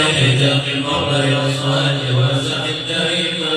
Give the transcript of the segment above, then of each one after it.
إهداء المولى يصلي وسلم دائما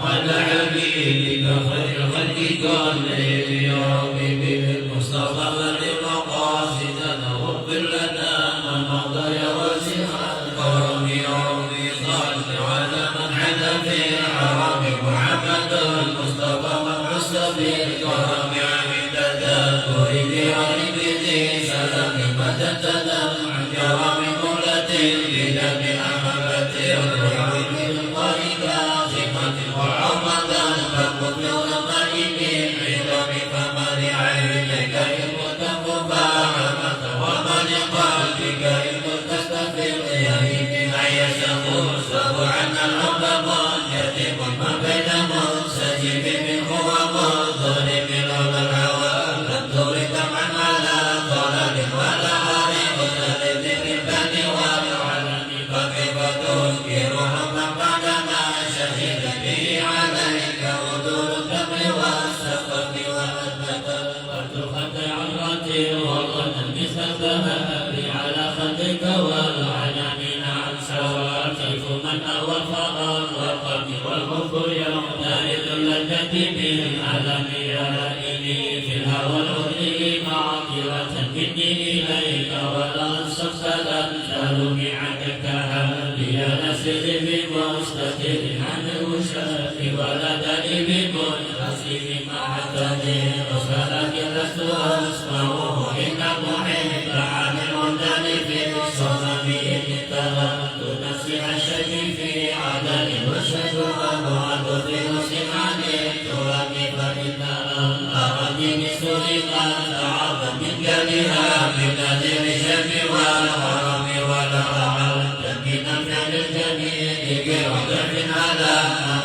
على حبيبك خير الخلق كلهم يا ربي بالمصطفى بلغ مقاصدنا واغفر لنا ما مضى يا واسع الكرم يا ربي صل على من حدا في الحرم محمد المصطفى مبعوث بالكرم عند تذكر بعلم ذي سلام متى تدمع كرم قلة بدم أحبة الروح بالطريق عاصمة وعمدا فقد لغمه من عظم فمن عينيك يمتف فعمت ومن قلبك يمتستفر يهيك عيشه سبعا العظم يتم ما بين منسجم منه ومظلم لولا الهوى لم ترد من على ضلال ولا غريب لذكر البن والعلم فكيف تنكرهم من بعدما شهد به عليك ودور الدم والسقف وأنك أرض خد عرة وظن مثل الذهب على خدك والعنان عن سواء كيف من أوفى الرقم والحب يمتلئ اللذة بالألم يا إلي في الهوى العذري معذرة مني إليك ولا سفسدا تلومي عنك هادي نسر بمستتر عن الوشاة ولا دني بمنحسب معتدي رسالك لست أسمعه إن محب عامل دني في الصنم إن تلمت نفسي الشيء في عدل والشجر ومعد في مسمع التراب فإن أرضي سرقا تعب من جلها من نذير الشم والحرم والرعد من فعل الجميل برحمة على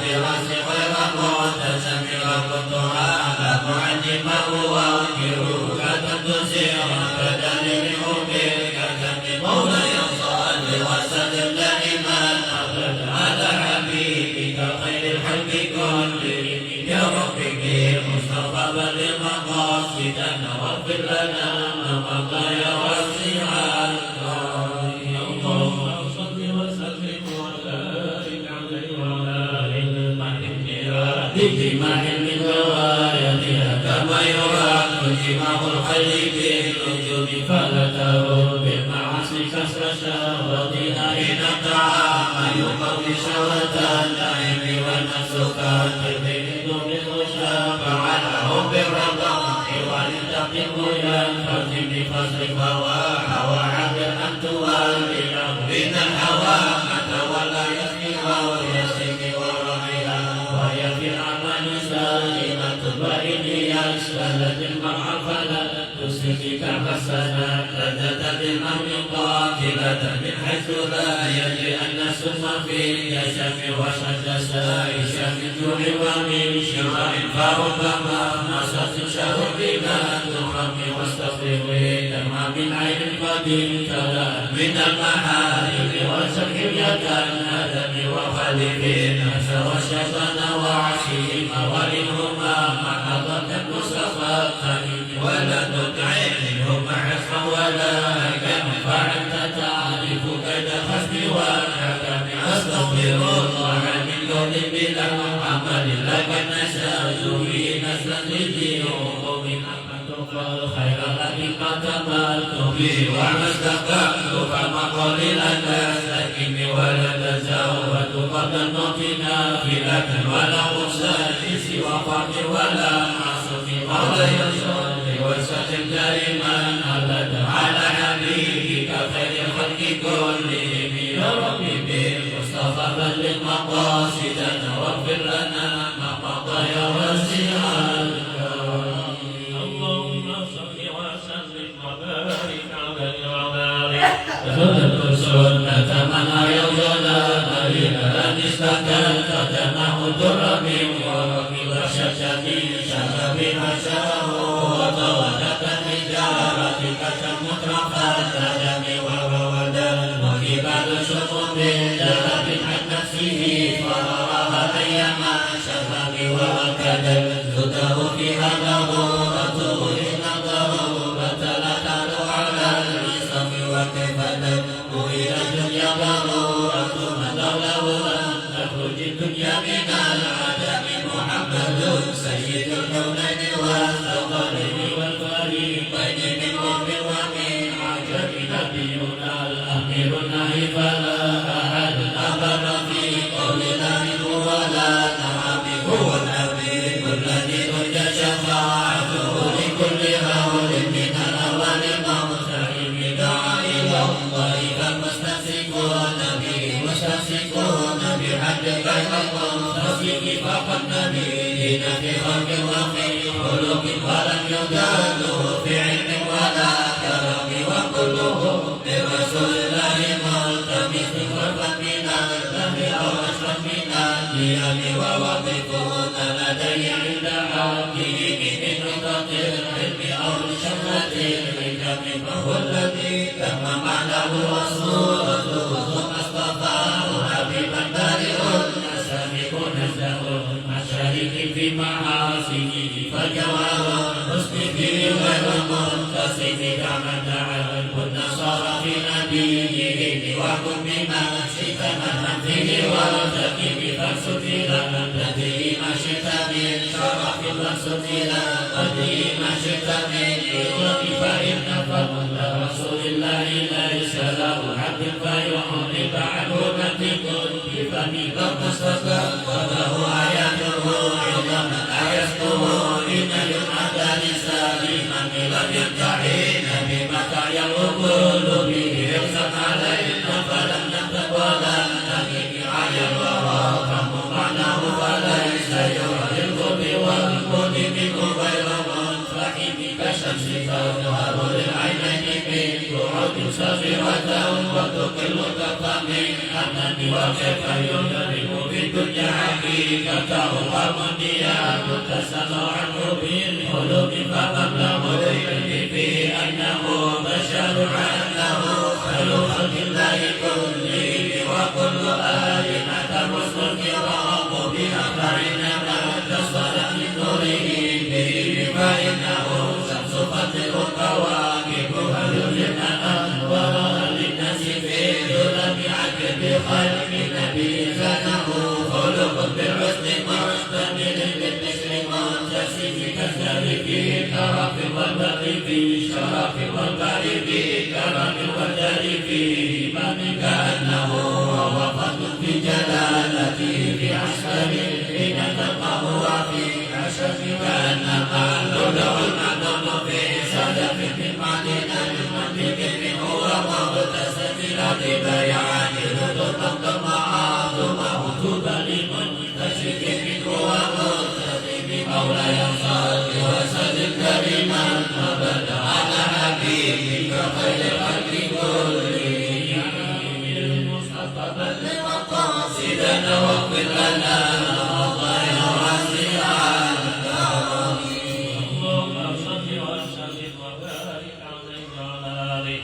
براس غير معتزم وكنت على معلمه وانكروك تنتزع بدل حبك كم مولاي صل وسلم دائما ابدا على حبيبك خير الخلق كلهم يا ربي بالمصطفى بلغ مقاصدنا واغفر لنا ما مضى يا واسع الكرم اللهم صل وسلم وبارك عليه وعلى اله بجماع من روايتها كما يراد جماع الخير بالوجود فلا تروا بالمعاصي كسر شهوتها حين الطعام يقوي شهوة النعيم والنفس كالتبيد بالغشاء فعلى حب الرضا ولتقم ينفتي بفصل فهو عبد أن توليه من الهوى متى ولا يسمع ويسمع ورعيها وهي في الأعمال سالمة وإن يشتلت المرء فلا تسلك حسنا لذة بالمرء قاتلة من حيث لا يدري أن السم في يشم وشد سائش من جوع ومن شراء فربما نصت شر بما تخمي واستغفر دمع من عين قد امتلأ من المحارم وسفك يد الندم وخلف النفس والشيطان وعشيم ولهما محضة المصطفى الكريم ولا تدعي منهما حسبا ولا هكما فأنت تعرف كيد الخصم والحكم أستغفر الله من قول بلا عمل لك نشأت به نسلا لذي عقوب الخير الذي قد تملت به وما استقمت فما قليل تستكن ولا تزود قبل الموت نافلة ولا أصلي سوى فرد ولا معصوم مولاي صل وسلم دائما أبدا على حبيبك خير الخلق كلهم يا ربي بالمصطفى بلغ مقاصدنا واغفر لنا ما مضى يا واسع الكرم اللهم صل وسلم وبارك عليه وعلى آله سنة من أيضنا إلى أن استكنت دمه الدر من ورق وشجر شباب حشاه وطولت حجارتك كالمطرقة الدم ورودا وكبال شطب ذهب عن نفسه فرارها أيما شباب وكذا زده فيها ضرورته إن ضرورة لا تعلو على الجسم وكيف تدعو إلى الدنيا ضرورة من لولا أن تخرج الدنيا من العدم محمد سيد الكونين والثقلين والفريقين من قرب ومن عجب نبينا الأمير النهي فلا أحد أبر في قولنا منه ولا نعم هو الحبيب الذي ترجى شفاعته لكل هول من الأول مغترب دعا إلى الله فالمستمسكون به مستمسكون بحد غير المنتصف فقد نبيين في خلق وفي خلق ولم يدانوا في علم ولا كرم وكلهم برسول الله ملتمس قربا من الله أو أشرف من الديان ووقفون لديه عند حقه من رضا العلم أو لشهوة الحكم فهو الذي تم معناه وصورته ثم اصطفاه حبيبا بارئ النسب منزه المشارك في محاسنه فجواب حسنه غير منتصف كما دعا النصارى في نبيه وكن بما شئت من فيه وارتقب فاقصد إلى الذي ما شئت من شرف واقصد إلى الذي ما شئت من إطلاق فإن فضل رسول الله ليس له حد فيعرض عنه نطق بفم فمستقى وله آياته عظم آياته إن ينادى لسالما لم ينتهي بمتى يقول به يحسن علينا فلم نكتب ولا نكتب عين وراكم معناه فليس يعرض بالقول منه غير منفحم كشمس تظهر للعينين من قعود صغيرة وتقل كفم أنني وكيف يدرك في الدنيا حقيقته ومنيا متسل عنه بالقلوب فمبلغ العلم في أنه بشر عنه خير خلق الله كله وكل آلهة الرسل الكرام بأخبارنا ما اتصلت من نوره به فإنه شمس فضل الكواكب ويلنا أنوار للناس في ظلم عجب خلق نبي كانه خلق بالحسن مشتمل بالبشر منتسب كالذلك كرم والبر في شرف والبر في كرم والدار في إمام كأنه وفضل في جلالته في عسكر حين تلقاه وفي عشر كأنما لؤلؤ المعدن في صدف من معدن المنطق منه ومغتسل بيان رتبا معاذمه طوبى لمن تشرك منه ومغتسل مولاي صل وسلم كريما أبدا على حبيبك خير الخلق كلهم المصطفى بلغ مقاصدنا واغفر لنا خطايا واسعا اللهم صل وسلم وبارك عليه وعلى آله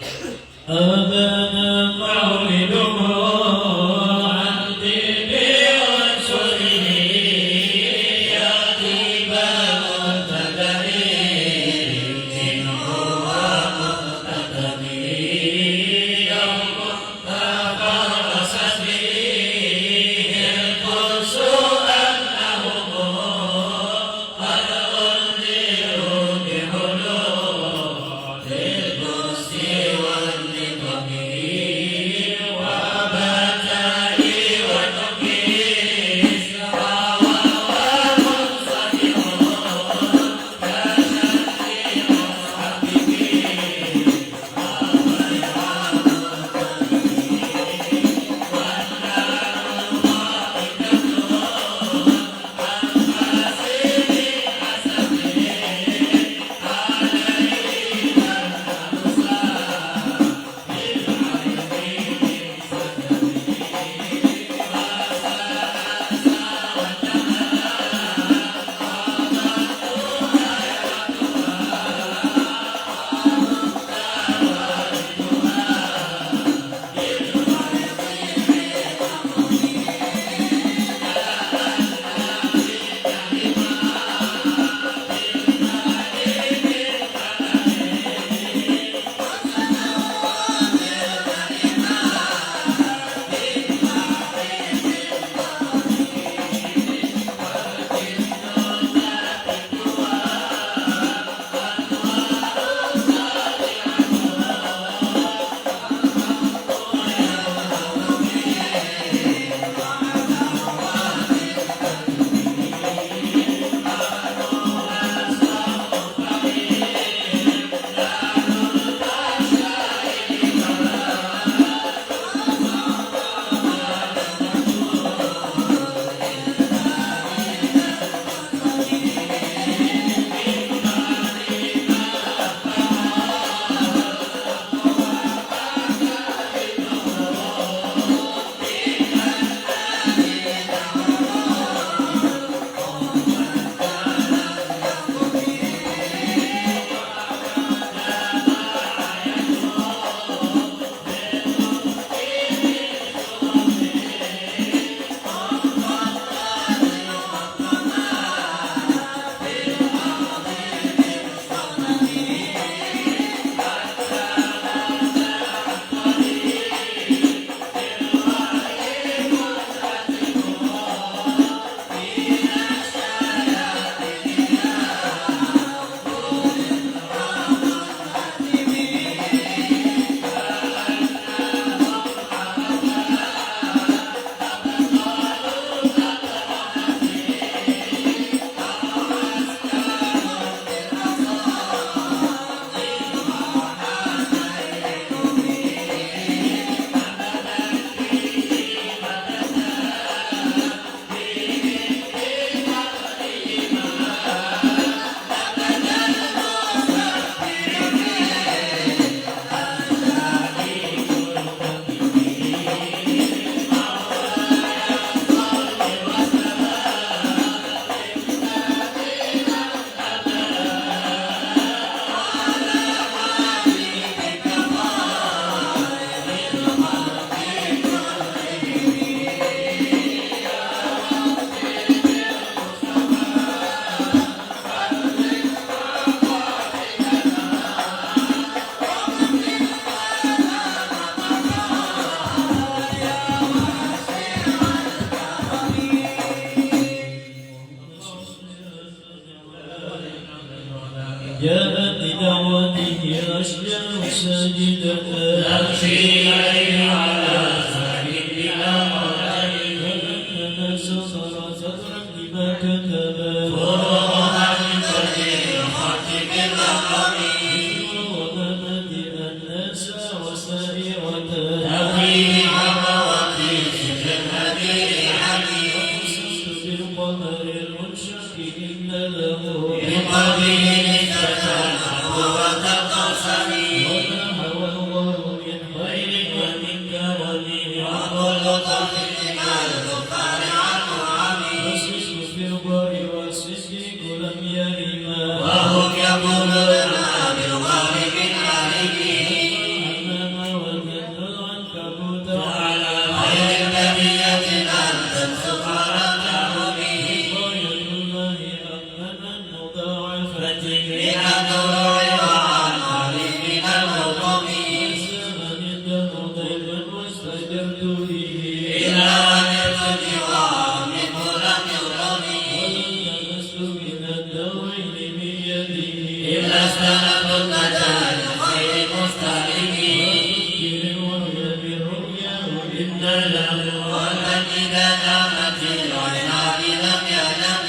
أبانا مولده عن طيب رسوله يا طيب منتدري منه ومقتدمي يوم تفرس فيه القدس أنهم قد أنذروا بحلول القدس والنظام وبشروا أشجع ساجدة أمشي إليه على سبيل بلا قدر فلما سطر سطرا لما كتبا فروها من بديل الخط بالرقم وما بدئ الناس وسائرة تقيه ومواقيت بالهدي علي وقصصت بالقمر المنشق إن له بقبله فتنه وتقصني وما هوى الله من خير ومن كرم وكل طفل الغفار عنه عمي والصدق في البر والصديق لم يرما وهم يقولون بالغالب عليه الحمام والجد العنكبوت على غير البرية لم تنسخرته به غاية الله أمنا مضاعفة من الضروع وعن قريب من الهضم زمن الدهر ضيفا واستجرت به إلى أن الجوار منه لم يرمي ولم لمست من الدوين من يده إلا استلمت المجال خير مستلم وذكر وهي بالرؤيا إن له ومن إذا نامت العناب لم ينم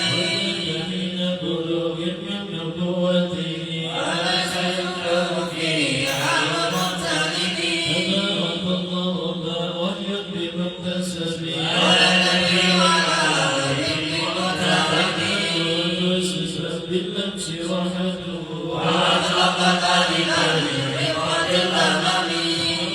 حين بلوغ من نبوته وليس يكره فيه حال مغتنم تبارك الله لا وحي بمكتسب ولا نبي ولا ولي بمتهم وتوسس باللمس وحده وأطلقت ألفا لعقد الأمم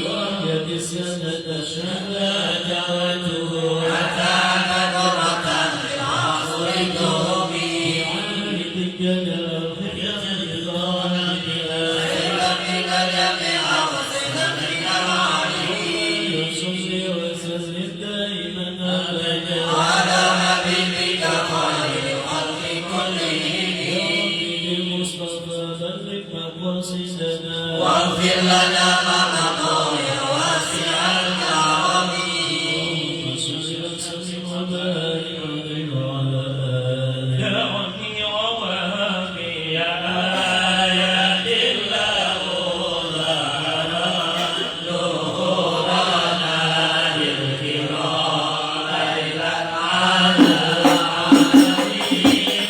وأحيت السنة شهادته حتى أتى مرة للعصر الدهمي عارف الجلال خيام ظاهرها خيرا من الجميع وخيرا من العالمين وصل وسلم دائما أبدا على حبيبك خير الخلق كلهم بالمصطفى بلغ مقاصدنا واغفر لنا ما مضى يا واسع الكرم وصل وسلم وبارك عليه وعلى آله يا ربي ووهابي يا آيات الله ظهرنا للكرام ليلا على عالمين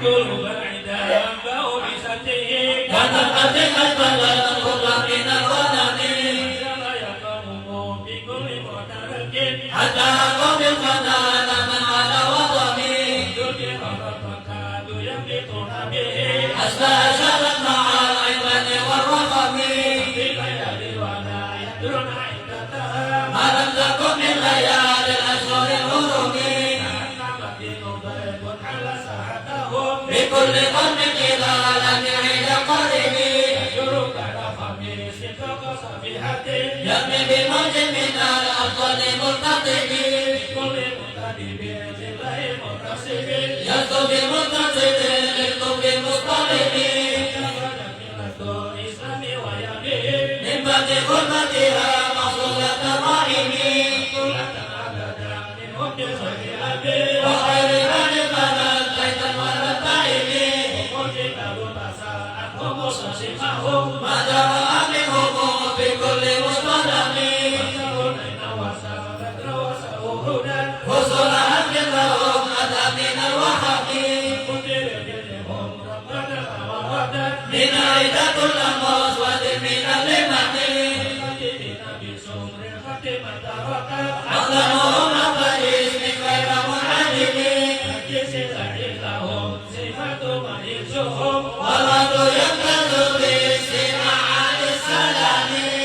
كل بعيدا فهو بسته وتقدم البلد كل من الغنم لا يقوم بكل معترك حتى قوم الفنان من على وطني يدرك فقد يملكون به أسلى شرت مع العلم والرقم في ليالي ولا يدرون عدتها ما لم تكن من ليالي الأشهر الحرم بكل قلب خلال عيد قريب يرمي بموج من الأفضل مرتقب يسلو بمتصل للطب المضطرب من بعد غربتها مصولة الرحم وخير من البلد بيتا والتعب ما دام منهم في كل مصطلح وصل حق لهم أتى من الوحق من عدة الأمراض من اللمح أقدمهم أفريس من غير منعدم والرد يمتد باستماع عن السلام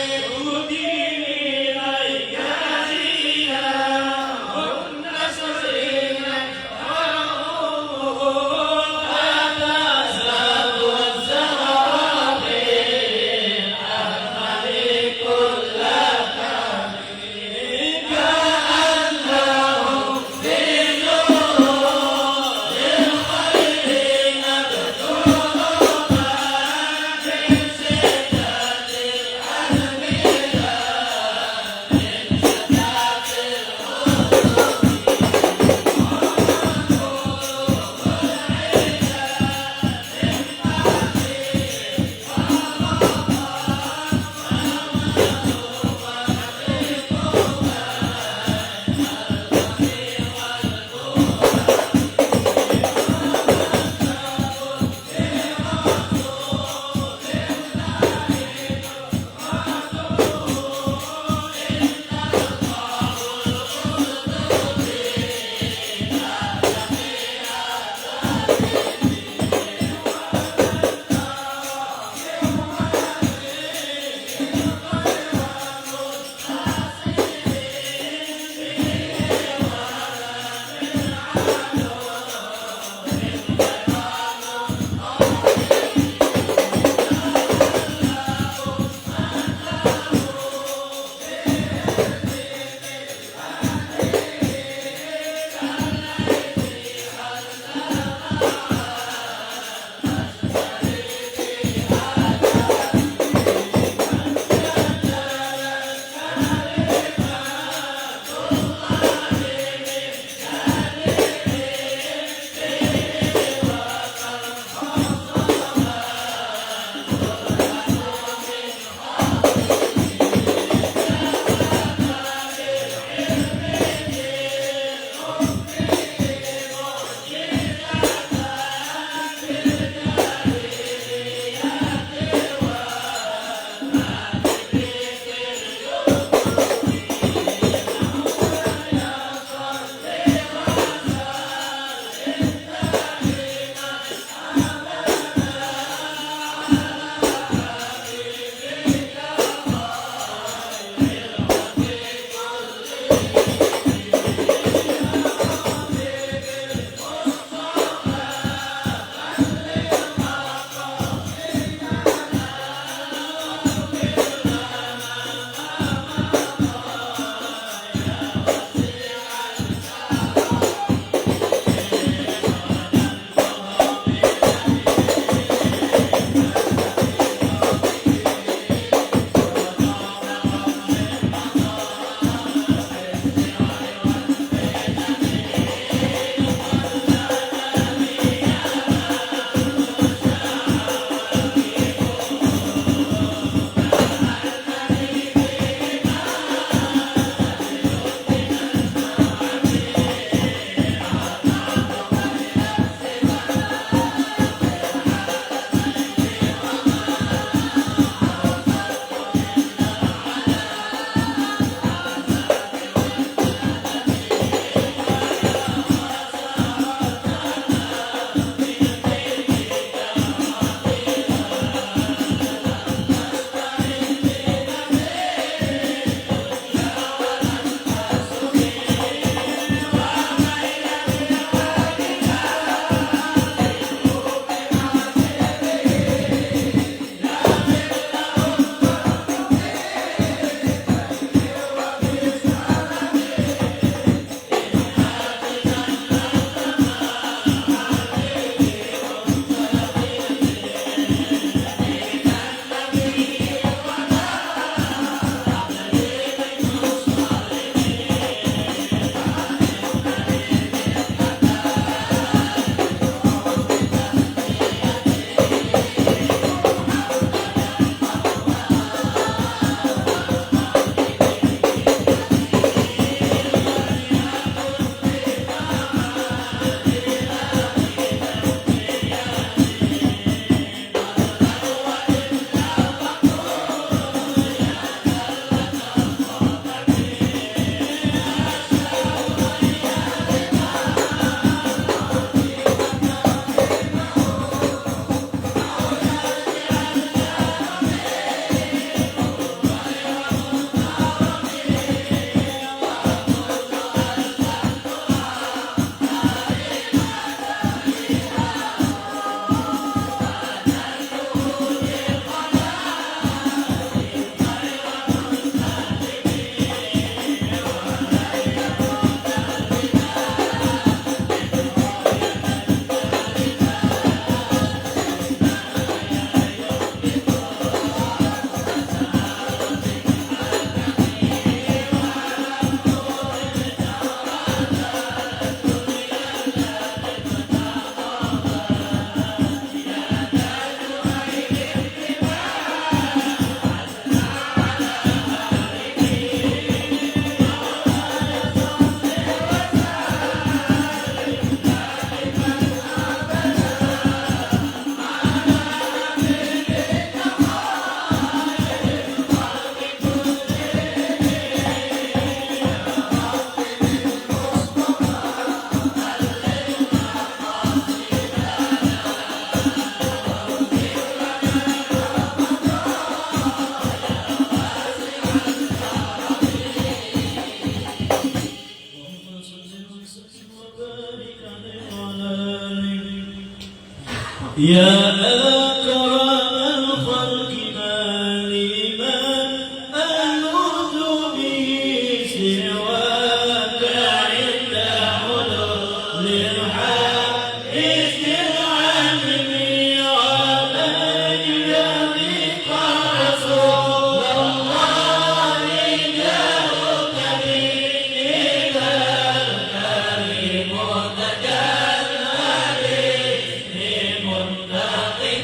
يا أكرم الخلق ما لمن ألوذ به سواك عند حلول الحادث العالم علي بك رسول الله جاءك بك الكريم تجلى به منتقم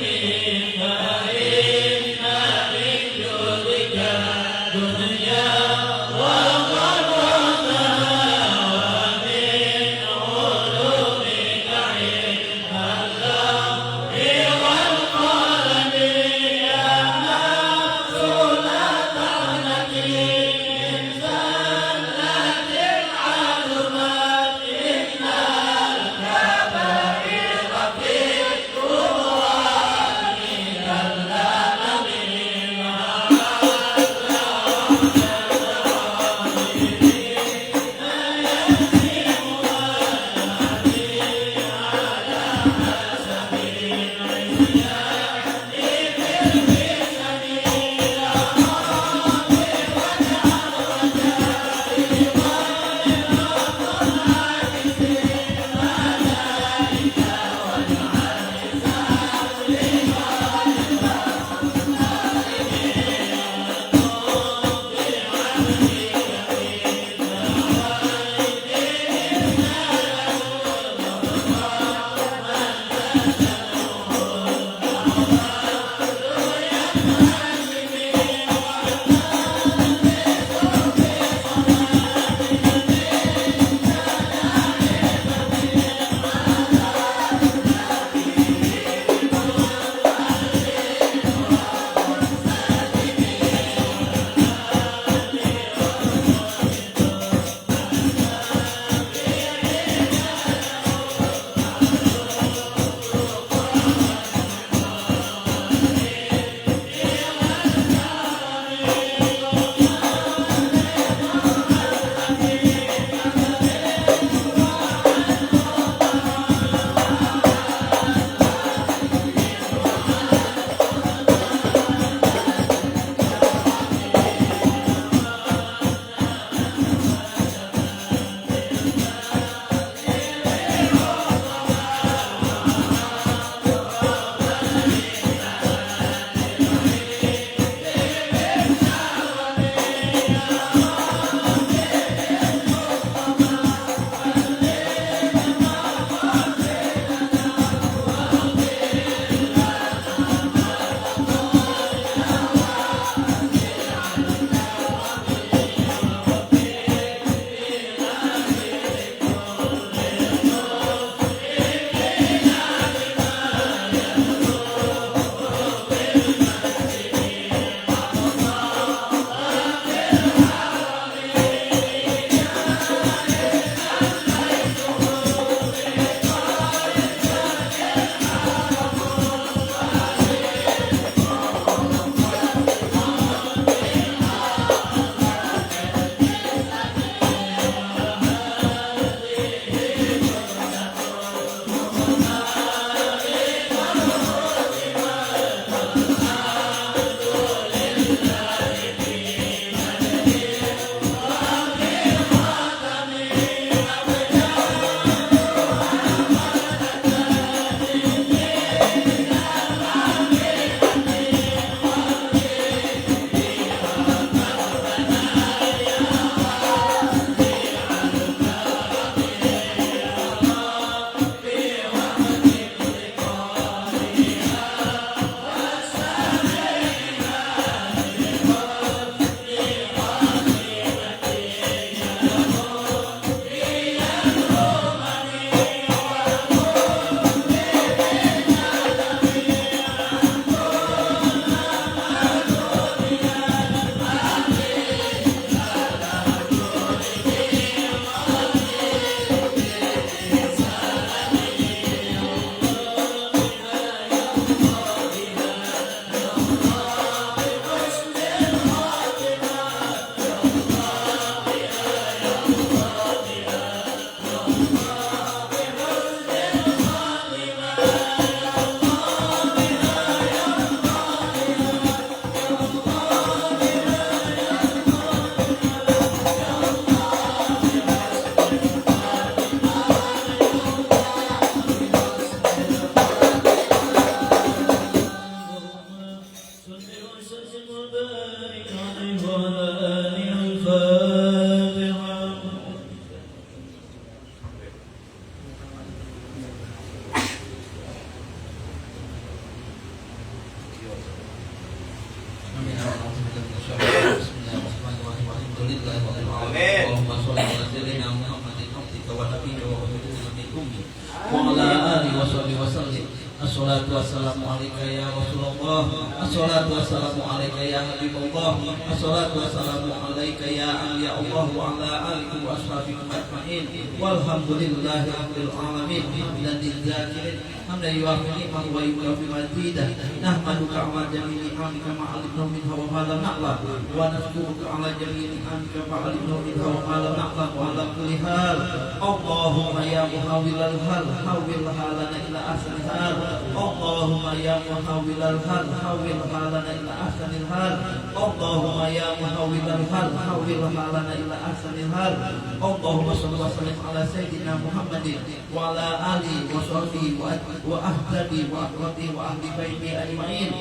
sholli wa sallim. Assalatu wassalamu alayka ya Rasulullah. Assalatu wassalamu alayka ya Habibullah. Assalatu wassalamu alayka ya anbiya Allah wa ala alihi wa ashabihi ajma'in. Walhamdulillahi rabbil alamin. Hamdan lillahi hamdan yuwafi ni'mahu wa yukafi mazidah. Nahmaduka ala jami'i ni'amika ma'alimna minha wa ma lam na'lam. Wa nashkuruka ala jami'i ni'amika ma'alimna minha wa ma lam na'lam. Wa ala kulli hal Allahumma ya muhawwilal hal hawwil halana ila ahsanil hal. Allahumma ya muhawwilal hal hawwil halana ila ahsanil hal. Allahumma ya muhawwilal hal hawwil halana ila ahsanil hal. Allahumma shalli wa sallim ala sayyidina Muhammadin wa ala alihi wa sahbihi wa ahbabi wa akhwati wa ahli baiti ajma'in.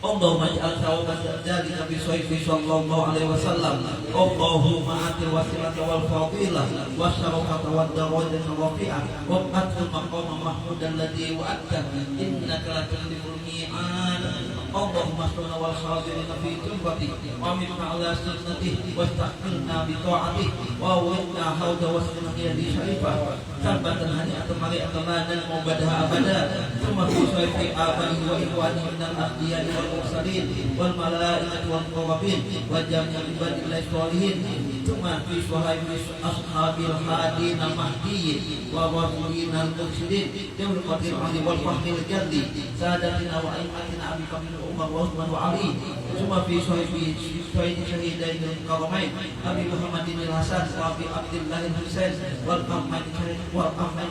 Allahumma ij'al tawbatan dzalika bi sayfi sallallahu alaihi wasallam. Allahumma atil wasilata wal fadilah wa syarafata wad darajata rafi'ah wa qatul maqama mahmudan ladzi wa'adta innaka la tukhliful mi'ad. Allahumma salli wal hadirin fi turbati wa min ala sunnatihi wa istaqbilna bi ta'atihi wa wa'na hawda wasnati yadi syarifah sabatan hani'atan mari'atan dan mubadaha abada. Thumma fi sayfi abaihi wa ikhwanihi min al-ahdiya wal mursalin wal malaikati wal muqarrabin wa jami'i ibadillahi sholihin. Thumma fi shuhaibi ashabil hadin mahdiyyin wa rasulin al-mursyidin yawm qadir ali wal fahmil jaddi sadatina wa aimatina abi kamil umar wa usman wa ali. Thumma fi shuhaibi syahidain al-karamain abi muhammadin al-hasan wa abi abdillah al-husain wal ahmad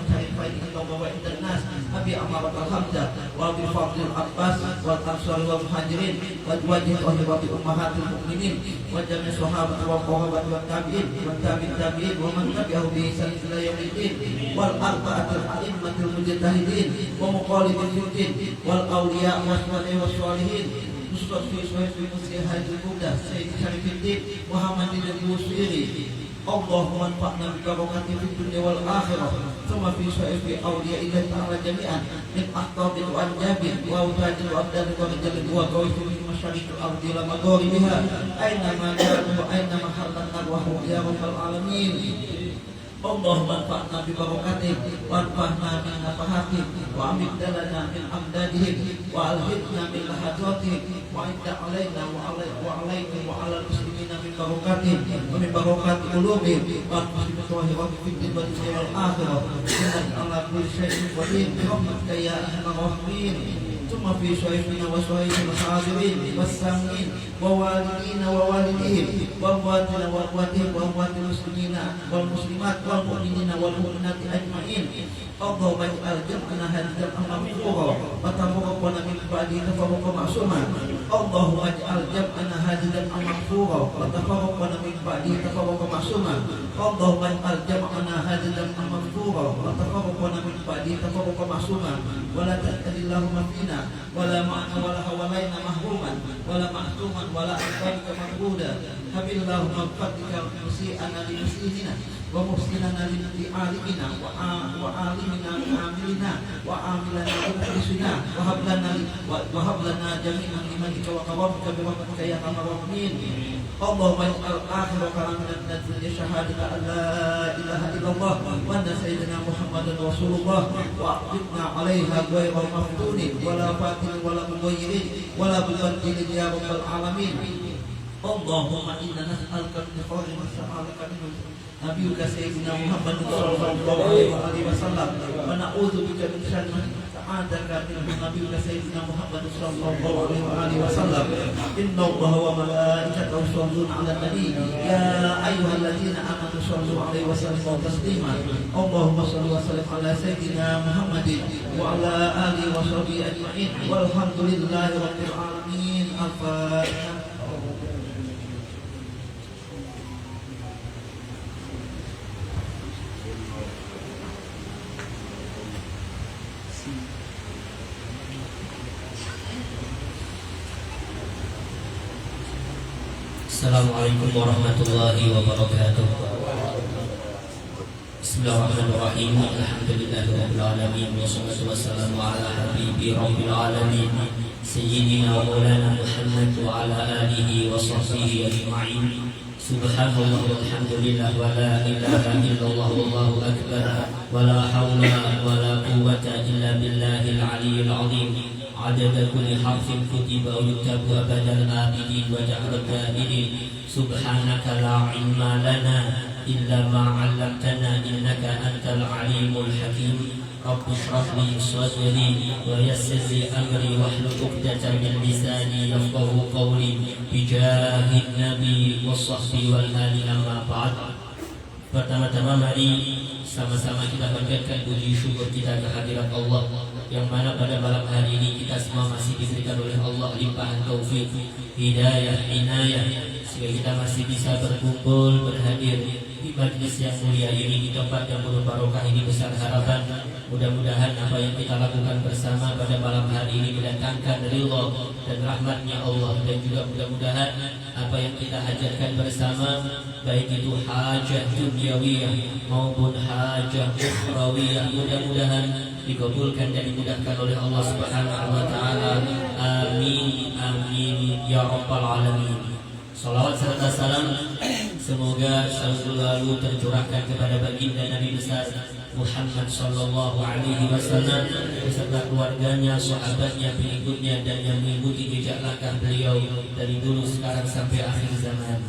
syarifai wa indan nas abi amarat al-hamdah wa abi fadl al-abbas wal ansar wal muhajirin wa wajih ahli ummahatul mu'minin wa jami' sahabat wa qawabat wa tabi'in wa tabi'in wa man tabi'ahu bi ihsan ila yaumiddin wal arba'atul a'immatul mujtahidin wa muqallidil din wal awliya wa sholihin. Ustaz fi muslihatul muda Sayyid Syarifuddin Muhammadin al-Busiri. Allahumma anfa'na bi barakati fid dunya wal akhirah. Thumma fi syaifi awliya'illahi ta'ala jami'an min ahqabin wa anjabin wa awtajin wa abdan wa rijalin wa qawifin min masyariqil ardi ila magharibiha aina ma kanu wa aina ma halat arwahu ya rabbal alamin. Allahumma anfa'na bi barakatih wa anfa'na min nafahatih wa amdalana min amdadihim wa alhidna min lahadratihim wa idda alaina wa alaikum wa ala muslimina min barakatih wa min barakati qulubihim wa muslimin tawahirati fid din wa dunya wal akhirah innaka ala kulli syai'in qadir bi rahmatika ya arhamar rahimin. Thumma fi syai'ina wa syai'il hadirin was-samin wa walidina wa walidihim wa amwatina wa amwatihim wa amwatil muslimina wal muslimat wal mu'minina wal mu'minati ajma'in. Allahumma ij'al jam'ana hadzal amra wa tafarraqna min ba'di tafarruqan ma'suma. Allahumma ij'al jam'ana hadzal amra wa tafarraqna min ba'di tafarruqan ma'suma. Allahumma ij'al jam'ana hadzal amra wa tafarraqna min ba'di tafarruqan ma'suma. Wa la ta'tadillahumma fina wa la ma'na wa la hawalaina mahruman wa la mahtuman wa la aqbalka mahbuda. Habillahumma fadlika musi'ana li muslimina wa muhsinana li alimina wa alimina li amilina wa amilana li muhlisina wa hablana jami'an limanika wa karamika bi rahmatika ya arhamar rahimin. Allahumma ij'al akhir kalamina min ad-dunya syahadata an la ilaha illallah wa anna sayyidina Muhammadan rasulullah wa aqimna 'alaiha ghayra maftunin wa la fatin wa la mughayyirin wa la mubaddilin ya rabbal alamin. Allahumma inna nas'aluka min khairin ma sa'alaka minhu nabiyuka sayyidina Muhammad sallallahu alaihi wasallam wa na'udzubika min syarri ma sta'adzaka minhu nabiyuka sayyidina Muhammad sallallahu alaihi wasallam. Inna Allaha wa malaikatahu yusholluna 'alan nabi ya ayyuhalladzina amanu shollu 'alaihi wa sallimu taslima. Allahumma shalli wa sallim ala sayyidina Muhammadin wa ala alihi wa sahbihi ajma'in walhamdulillahi rabbil alamin. Al-Fatihah. Assalamualaikum warahmatullahi wabarakatuh. Bismillahirrahmanirrahim. Alhamdulillahirabbil alamin wassalatu wassalamu ala habibi rabbil alamin sayyidina wa maulana Muhammad wa ala alihi wa sahbihi ajma'in. Subhanallah walhamdulillah wa la ilaha illallah wallahu akbar wa la hawla wa la quwwata illa billahil aliyyil azim. Adada kulli harfin kutiba wa yuktabu abadal abidin wa ja'alul jahilin. Subhanaka la ilma lana illa ma 'allamtana innaka antal alimul hakim. Rabbi shrah li sadri wa yassir li amri wahlul 'uqdatam min lisani yafqahu qawli bijahid nabi wassahbi wal ali amma ba'd. Pertama-tama mari sama-sama kita panjatkan puji syukur kita kehadirat Allah, yang mana pada malam hari ini kita semua masih diberikan oleh Allah limpahan taufik, hidayah, inayah, sehingga kita masih bisa berkumpul, berhadir di majlis yang mulia ini, di tempat yang penuh barokah ini. Besar harapan mudah-mudahan apa yang kita lakukan bersama pada malam hari ini mendatangkan ridha dan rahmatnya Allah, dan juga mudah-mudahan apa yang kita hajarkan bersama, baik itu hajat dunyawiyah maupun hajat ukhrawiyah, mudah-mudahan dikabulkan dan dimudahkan oleh Allah Subhanahu wa taala. Amin amin ya rabbal alamin. Salawat serta salam semoga selalu tercurahkan kepada baginda Nabi besar Muhammad sallallahu alaihi wasallam beserta keluarganya, sahabatnya, pengikutnya, dan yang mengikuti jejak langkah beliau dari dulu sekarang sampai akhir zaman,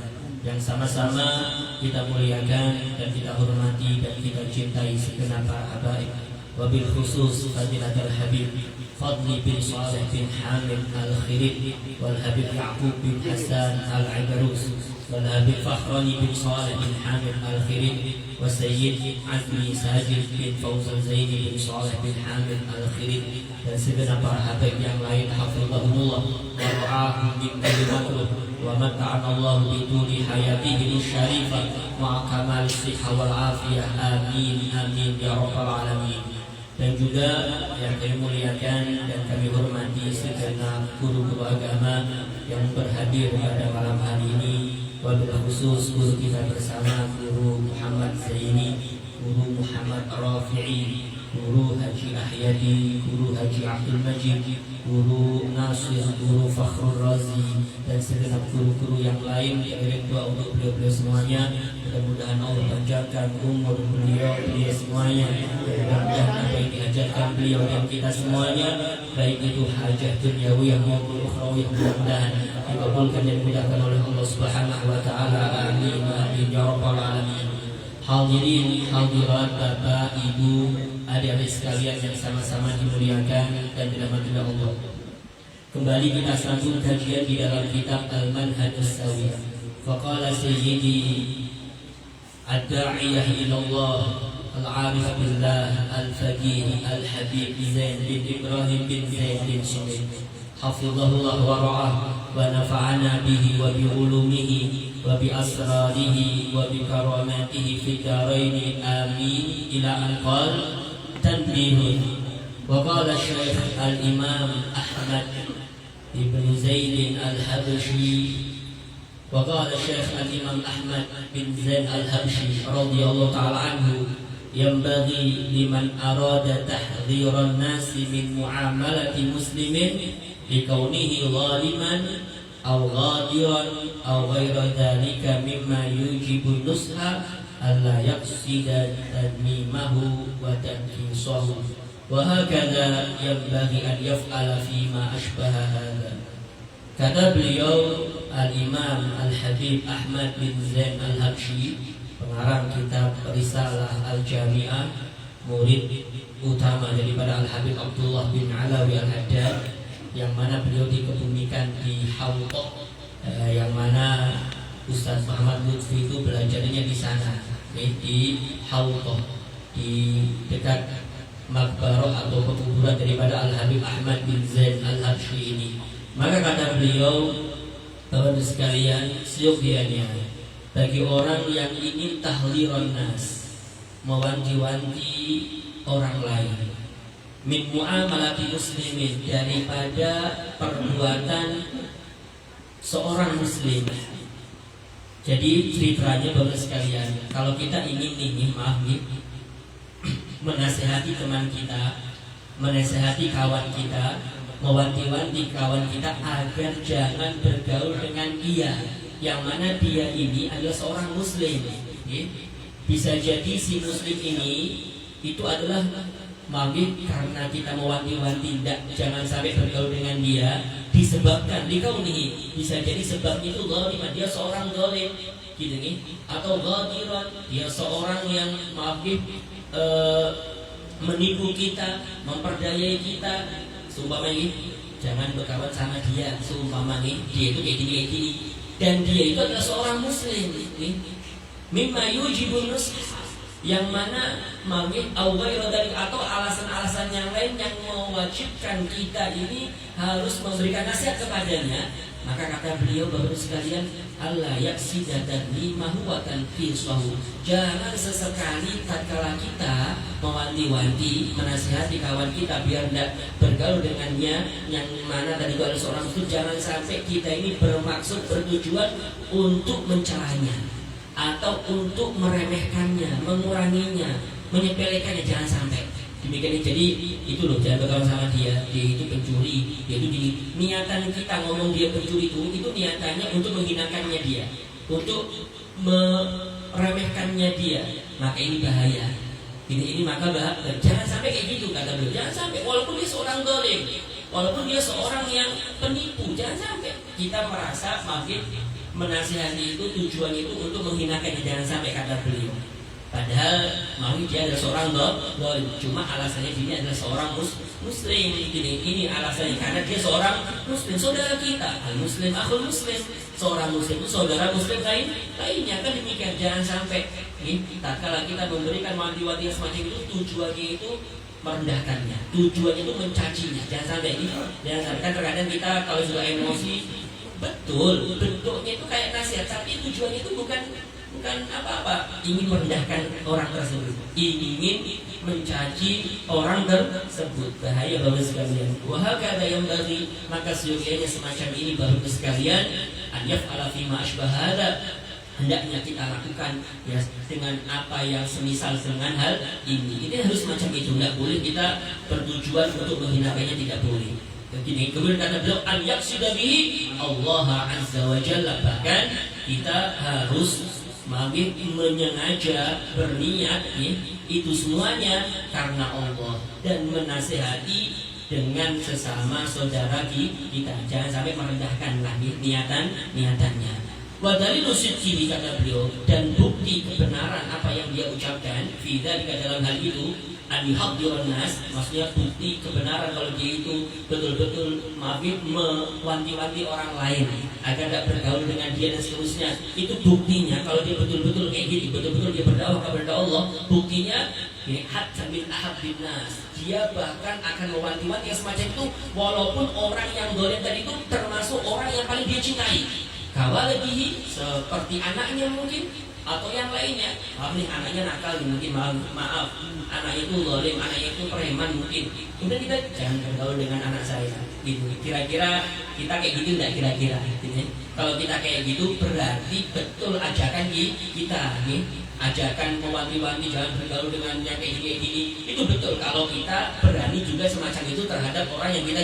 yang sama-sama kita muliakan dan kita hormati dan kita cintai segenap para habaib. Wabil khusus Fadilatul Habib Fadli bin Saleh bin Hamid Al-Khirid, wal Habib Ya'qub bin Hasan Al-Ibarus, wal Habib Fakhrani bin Saleh bin Hamid Al-Khirid, wa Sayyid Azmi Sajid bin Fauzan Zaini bin Saleh bin Hamid Al-Khirid, dan segenap para habaib yang lain hafizahumullah wa ra'ahum min kulli makruh, wa mata'ana Allah bi tuli hayatihi syarifah ma'a kamal sihha wal afiyah. Amin amin ya rabbal alamin. Dan juga yang kami muliakan dan kami hormati segenap guru-guru agama yang berhadir pada malam hari ini, wabil khusus guru kita bersama, Guru Muhammad Zaini, Guru Muhammad Rafi'i, Guru Haji Ahyadi, Guru Haji Abdul Majid, Guru Nasir, Guru Fakhrul Razi, dan segenap guru-guru yang lain. Kirim doa untuk beliau-beliau semuanya. Mudah-mudahan Allah panjangkan umur beliau semuanya. Mudah-mudahan apa yang diajarkan beliau dan kita semuanya, baik itu hajat dunyawiyah maupun ukhrawiyah, mudah-mudahan dikabulkan dan dimudahkan oleh Allah Subhanahu wa taala. Amin amin ya rabbal alamin. Hadirin hadirat, Bapak, Ibu, adik-adik sekalian yang sama-sama dimuliakan dan dirahmati Allah. Kembali kita sambung kajian di dalam kitab Al-Manhajus Sawiyah. Faqala Sayyidi Ad-Da'iyah ilallah Al-Arif Billah Al-Faqih Al-Habib Zain bin Ibrahim bin Zain bin Sumit, hafizahullah wa ra'ah wa nafa'ana bihi wa bi ulumihi wa bi asrarihi wa bi karamatihi fi daraini. Amin. Ila an qala tanbihun. Wa qala Syekh Al-Imam Ahmad ibn Zaid Al-Habshi, wa qala Syekh Al-Imam Ahmad bin Zaid Al-Habshi radhiyallahu ta'ala anhu, yanbaghi liman arada tahdhiran nasi min muamalati muslimin likaunihi zaliman aw ghadiran aw ghaira dhalika mimma yujibu nusha alla yaqsida tadmimahu wa tanqisahu, wa hakadha yanbaghi an yaf'ala fima ashbaha hadha. Kata beliau Al-Imam Al-Habib Ahmad bin Zain Al-Habshi, pengarang kitab Risalah Al-Jami'ah, murid utama daripada Al-Habib Abdullah bin Alawi Al-Haddad, yang mana beliau dikebumikan di Hawqah, yang mana Ustaz Muhammad Lutfi itu belajarnya di sana, di Hawqah, di dekat makbarah atau pekuburan daripada Al-Habib Ahmad bin Zain Al-Habshi ini. Maka kata beliau, Bapak sekalian, seyogianya bagi orang yang ingin tahliran nas, mewanti-wanti orang lain, min muamalati muslimin, daripada perbuatan seorang muslim. Jadi ceritanya Bapak sekalian, kalau kita ingin menasehati teman kita, menasehati kawan kita, mewanti-wanti kawan kita agar jangan bergaul dengan dia, yang mana dia ini adalah seorang muslim. Bisa jadi si muslim ini itu adalah mungkin karena kita mewanti-wanti jangan sampai bergaul dengan dia, disebabkan dikaunihi, bisa jadi sebabnya itu zalim, dia seorang zalim gitu nih, atau ghadiran, dia seorang yang menipu kita, memperdayai kita. Seumpamanya jangan berkawan sama dia, seumpamanya dia itu kayak gini, dan dia itu adalah seorang muslim nih. Mimma yujibun nusha, yang mana atau alasan-alasan yang lain yang mewajibkan kita ini harus memberikan nasihat kepadanya. Maka kata beliau, Bapak sekalian, Allah yaksidadani mahuwatan fiswahu, jangan sesekali tatkala kita mewanti-wanti, menasihati kawan kita biar tidak bergaul dengannya, yang mana tadi itu adalah seorang muslim, jangan sampai kita ini bermaksud, bertujuan untuk mencelanya atau untuk meremehkannya, menguranginya, menyepelekannya, jangan sampai demikian. Jadi itu loh, jangan berkawan sama dia itu pencuri, dia itu gini. Niatan kita ngomong dia pencuri itu niatannya untuk menghinakannya dia, untuk meremehkannya dia, maka ini bahaya. Ini maka bahaya. Jangan sampai kayak gitu kata beliau. Jangan sampai, walaupun dia seorang zalim, walaupun dia seorang yang penipu, jangan sampai kita merasa makin menasihati itu tujuan itu untuk menghinakannya, jangan sampai kata beliau. Padahal dia adalah seorang zalim, cuma alasannya dia adalah seorang muslim. Ini alasannya karena dia seorang muslim, saudara kita, al muslim akhul muslim, seorang muslim itu saudara muslim lainnya, kan demikian. Jangan sampai tatkala kita memberikan wanti-wanti semacam itu tujuannya itu merendahkannya, tujuannya itu mencacinya, jangan sampai ini. Jangan sampai, kan terkadang kita kalau sudah emosi, betul bentuknya itu kayak nasihat, tapi tujuannya itu bukan apa-apa, ingin merendahkan orang tersebut, ingin mencaci orang tersebut. Bahaya Bapak sekalian. Wahakada yang bagi, maka seyogianya semacam ini Bapak sekalian, an yaf'ala fima asbahada, hendaknya kita lakukan ya dengan apa yang semisal dengan hal ini. Ini harus macam itu, tidak boleh kita bertujuan untuk menghinakannya, tidak boleh. Begini, kemudian kata beliau, an yaqsida bihi Allah azza wa jalla, bahkan kita harus menyengaja berniat itu semuanya karena Allah, dan menasihati dengan sesama saudara kita, jangan sampai merendahkan lagi niatannya. Wa dalilu sidqihi, kata beliau, dan bukti kebenaran apa yang dia ucapkan fi dzalika, dalam hal itu, an yuhaddirun nas, maksudnya bukti kebenaran kalau dia itu betul-betul mewanti-wanti orang lain agar tidak bergaul dengan dia dan seterusnya. Itu buktinya kalau dia betul-betul kayak gini, betul-betul dia berdakwah kepada Allah. Buktinya hatta min ahabbin nas, dia bahkan akan mewanti-wanti yang semacam itu walaupun orang yang zalim tadi itu termasuk orang yang paling dia cintai. Kawalihi, seperti anaknya mungkin, atau yang lainnya. Nih anaknya nakal, mungkin maaf anaknya itu zalim, anaknya itu preman mungkin. Kemudian kita jangan bergaul dengan anak saya gitu. Kira-kira kita kayak gitu enggak kira-kira gitu, ya? Kalau kita kayak gitu berarti betul ajakan kita nih, ajakan mewanti-wanti jangan bergaul dengan yang kayak gini. Itu betul kalau kita berani juga semacam itu terhadap orang yang kita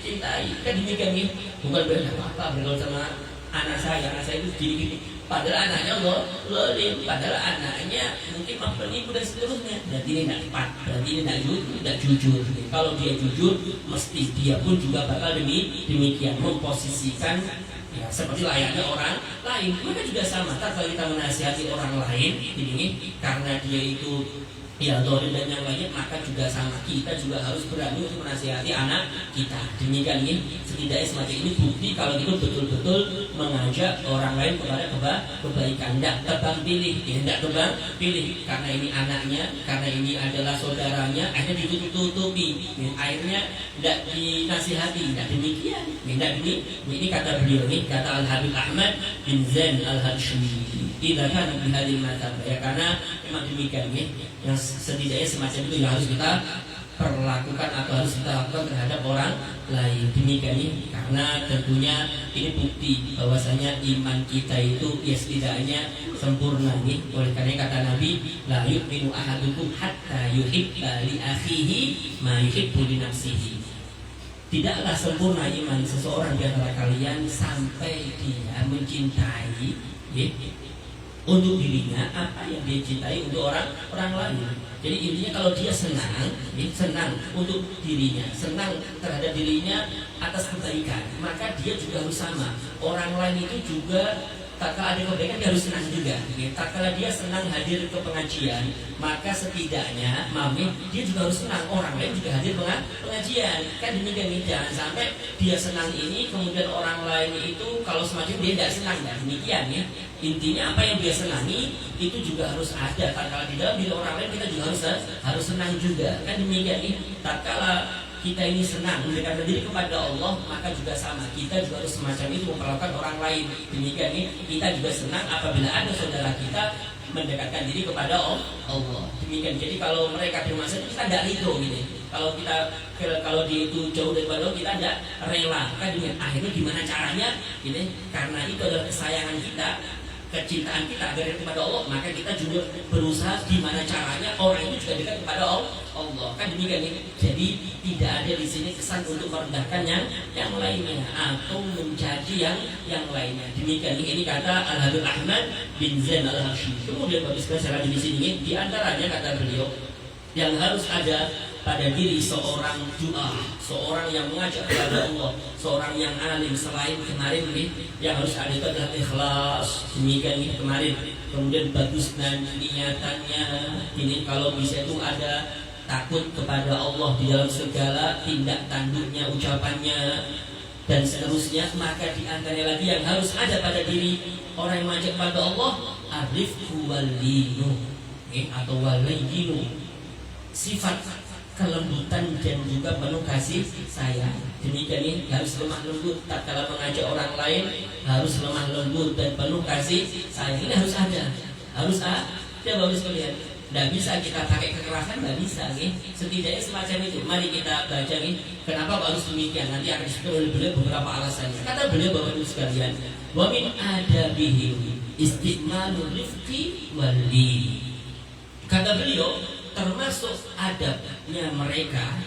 cintai. Kan demikian nih, bukan berani apa bergaul sama anak saya itu gini-gini, padahal anaknya zalim, padahal anaknya mungkin penipu dan seterusnya. Berarti ini tidak tepat, berarti ini tidak jujur. Kalau dia jujur, mesti dia pun juga bakal demikian memposisikan ya, seperti layaknya orang lain. Maka juga sama, kalau kita menasihati orang lain ini karena dia itu ya zalim dan yang lainnya, maka juga sama, kita juga harus berani untuk menasihati anak kita. Demikian ini setidaknya semacam ini bukti kalau itu betul-betul mengajak orang lain kepada kebaikan. Tidak tebang pilih, tidak tebang pilih karena ini anaknya, karena ini adalah saudaranya, akhirnya ditutup-tutupi, akhirnya tidak dinasihati. Tidak demikian, tidak ini kata beliau ini, kata Al-Habib Ahmad bin Zain Al-Hashimi, tidak kan bihadil mata, ya karena memang demikian ya, yang setidaknya semacam itu yang harus kita perlakukan atau harus kita lakukan terhadap orang lain. Demikian ya, karena tentunya ini bukti bahwasanya iman kita itu ya setidaknya sempurna nih. Oleh karena kata Nabi, la yu'minu ahadukum hatta yuhibba li akhihi ma yuhibbu li nafsihi. Tidaklah sempurna iman seseorang di antara kalian sampai dia mencintai untuk dirinya apa yang dia cintai untuk orang lain. Jadi intinya kalau dia senang untuk dirinya, senang terhadap dirinya atas kebaikan, maka dia juga harus sama. Orang lain itu juga tak kala ada kebaikan dia harus senang juga. Tak kala dia senang hadir ke pengajian, maka setidaknya dia juga harus senang orang lain juga hadir pengajian. Kan demikian, jangan sampai dia senang ini kemudian orang lain itu kalau semacam dia tidak senang. Demikian ya. Intinya apa yang dia senangi itu juga harus ada. Tak kala di dalam diri orang lain kita juga harus senang juga. Kan demikian ya. Tak kala kita ini senang mendekatkan diri kepada Allah, maka juga sama, kita juga harus semacam itu memperlakukan orang lain. Demikian ini kita juga senang apabila ada saudara kita mendekatkan diri kepada Allah. Demikian. Jadi kalau mereka di masa itu kita tidak ridho gitu. Kalau dia itu jauh daripada Allah, kita tidak rela. Kan dengan akhirnya gimana caranya gitu. Karena itu adalah kesayangan kita, kecintaan kita agar kepada Allah, maka kita juga berusaha gimana caranya orang itu juga dekat kepada Allah. Kan demikian ini. Jadi tidak ada di sini kesan untuk merendahkan yang lainnya atau mencaci yang lainnya. Demikian ini kata Al-Habib Ahmad bin Zain Al-Hashimi. Kemudian Bapak sekalian saya di sini di antaranya kata beliau yang harus ada pada diri seorang du'a, seorang yang mengajak kepada Allah, seorang yang alim. Selain kemarin ini yang harus ada itu adalah ikhlas. Demikian ini kemarin. Kemudian bagus dan niatannya. Ini kalau bisa itu ada takut kepada Allah di dalam segala tindak tanduknya, ucapannya dan seterusnya. Maka di antaranya lagi yang harus ada pada diri orang yang mengajak kepada Allah, arifku walinu atau walinu, sifat kelembutan dan juga penuh kasih sayang. Demikian ini harus lemah lembut. Tak kala mengajak orang lain harus lemah lembut dan penuh kasih sayang. Ini harus ada. Harus ada. Bapak sekalian. Tidak bisa kita pakai kekerasan, tidak bisa. Setidaknya semacam itu. Mari kita baca kenapa harus demikian. Nanti akan disebutkan oleh beliau beberapa alasannya. Kata beliau Bapak Ibu sekalian, wa min adabihim istiqmalul rifqi wali. Kata beliau, termasuk adabnya mereka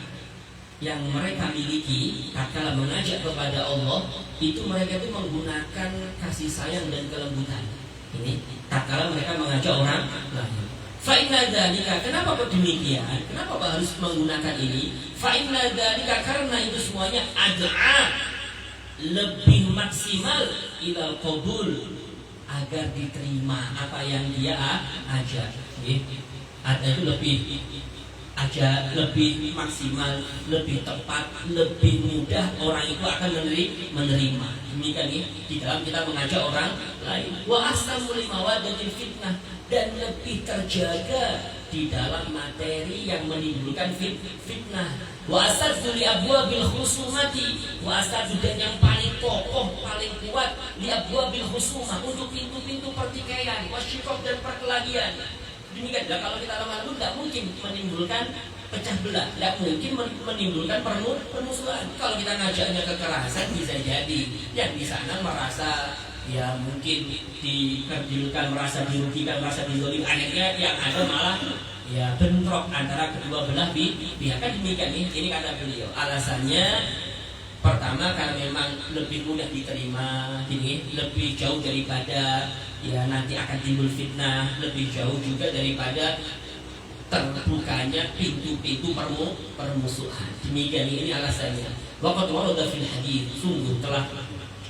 yang mereka miliki tatkala mengajak kepada Allah itu mereka itu menggunakan kasih sayang dan kelembutan. Ini tatkala mereka mengajak orang lain. Fa inna dzalika, kenapa kok demikian? Kenapa kok harus menggunakan ini? Fa inna dzalika, karena itu semuanya ad'a, lebih maksimal ilal qabul, agar diterima apa yang dia ajak. Ada itu lebih maksimal, lebih tepat, lebih mudah orang itu akan menerima. Demikian di dalam kita mengajak orang lain. Wa ahsanu limawaddatil fitnah, dan lebih terjaga di dalam materi yang menimbulkan fitnah. Wa asaddu li abwabil khusumati, wa asaddu, dan yang paling kokoh, paling kuat li abwabil khusumah, untuk pintu-pintu pertikaian, wasyikok, dan perkelahian. Demikian. Kalau kita lemah lembut tidak mungkin menimbulkan pecah belah, tidak mungkin menimbulkan permusuhan. Kalau kita ngajaknya kekerasan, bisa jadi yang di sana merasa ya mungkin dikerdilkan, merasa dirugikan, merasa dizolim, akhirnya yang ada malah ya bentrok antara kedua belah pihak. Kan demikian. Ini kata beliau alasannya. Pertama, karena memang lebih mudah diterima, ini lebih jauh daripada ya nanti akan timbul fitnah, lebih jauh juga daripada terbukanya pintu-pintu permusuhan. Demikian ini alasannya. Waqad warada fil hadits, sungguh telah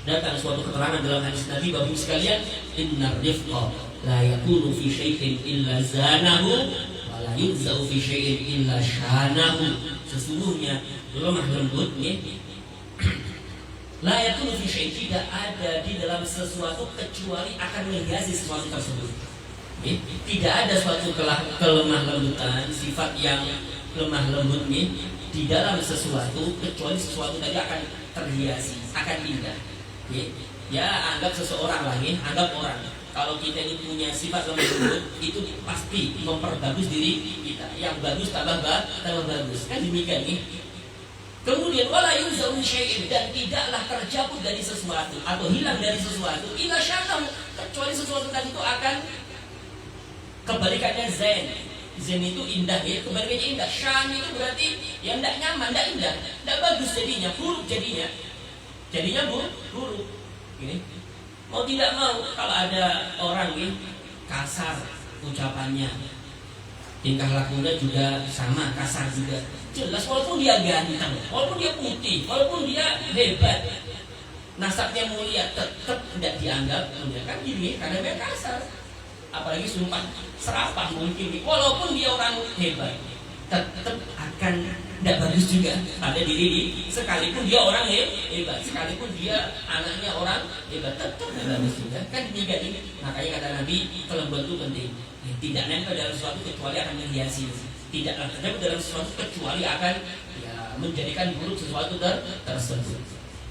datang suatu keterangan dalam hadis Nabi Bapak Ibu sekalian, innar rifqa la yakunu fi syai'in illa zanahu wa la yunzau fi syai'in illa syanahu. Sesungguhnya lemah lembut la yakunu fi syai'in, tidak ada di dalam sesuatu kecuali akan menghiasi sesuatu tersebut. Tidak ada suatu kelemah lembutan, sifat yang lemah lembut di dalam sesuatu kecuali sesuatu tadi akan terhiasi, akan indah. Ya anggap seseorang lagi, anggap orang. Kalau kita ini punya sifat lemah lembut, itu pasti memperbagus diri kita. Yang bagus tambah bagus. Kan demikian Kemudian wala yunzau syai'in, dan tidaklah tercabut dari sesuatu atau hilang dari sesuatu illa syanahu, kecuali sesuatu tadi itu akan kebalikannya zen. Zen itu indah kebalikannya indah. Syan itu berarti yang tidak nyaman, tidak indah, tidak bagus jadinya, buruk jadinya buruk. Gini. Mau tidak mau kalau ada orang kasar ucapannya, tingkah lakunya juga sama kasar juga. Jelas walaupun dia ganteng, walaupun dia putih, walaupun dia hebat, nasabnya mulia, tetap tidak dianggap mulia. Kan gini, karena dia kasar. Apalagi sumpah serapah mungkin, walaupun dia orang hebat, tetap akan tidak bagus juga pada diri sekalipun dia orang hebat, sekalipun dia anaknya orang hebat, tetap tidak bagus juga. Kan demikian. Makanya kata Nabi, kelembutan itu penting. Tidak nempel dalam sesuatu kecuali akan menghiasi. Tidak nempel dalam sesuatu kecuali akan menjadikan buruk sesuatu tersebut.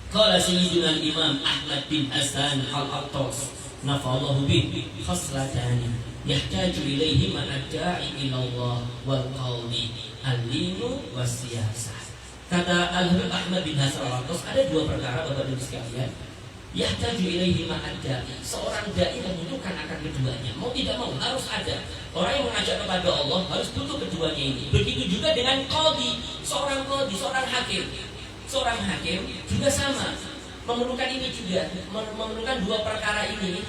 Qala Sayyidina Imam Ahmad bin Hasan Al-Attas nafa'allahu bih khaslatani yahtaju ilaihima ad-da'i ila Allah wal qawli al-linu was-siyasah. Kata Al-Habib Ahmad bin Hasan Al-Attas, ada dua perkara Bapak Ibu sekalian. Yahtaju ilaihima ad-da'i, seorang dai membutuhkan akan keduanya. Mau tidak mau harus ada. Orang yang mengajak kepada Allah harus butuh keduanya ini. Begitu juga dengan qadhi, seorang hakim. Seorang hakim juga sama, memerlukan ini juga, memerlukan dua perkara ini.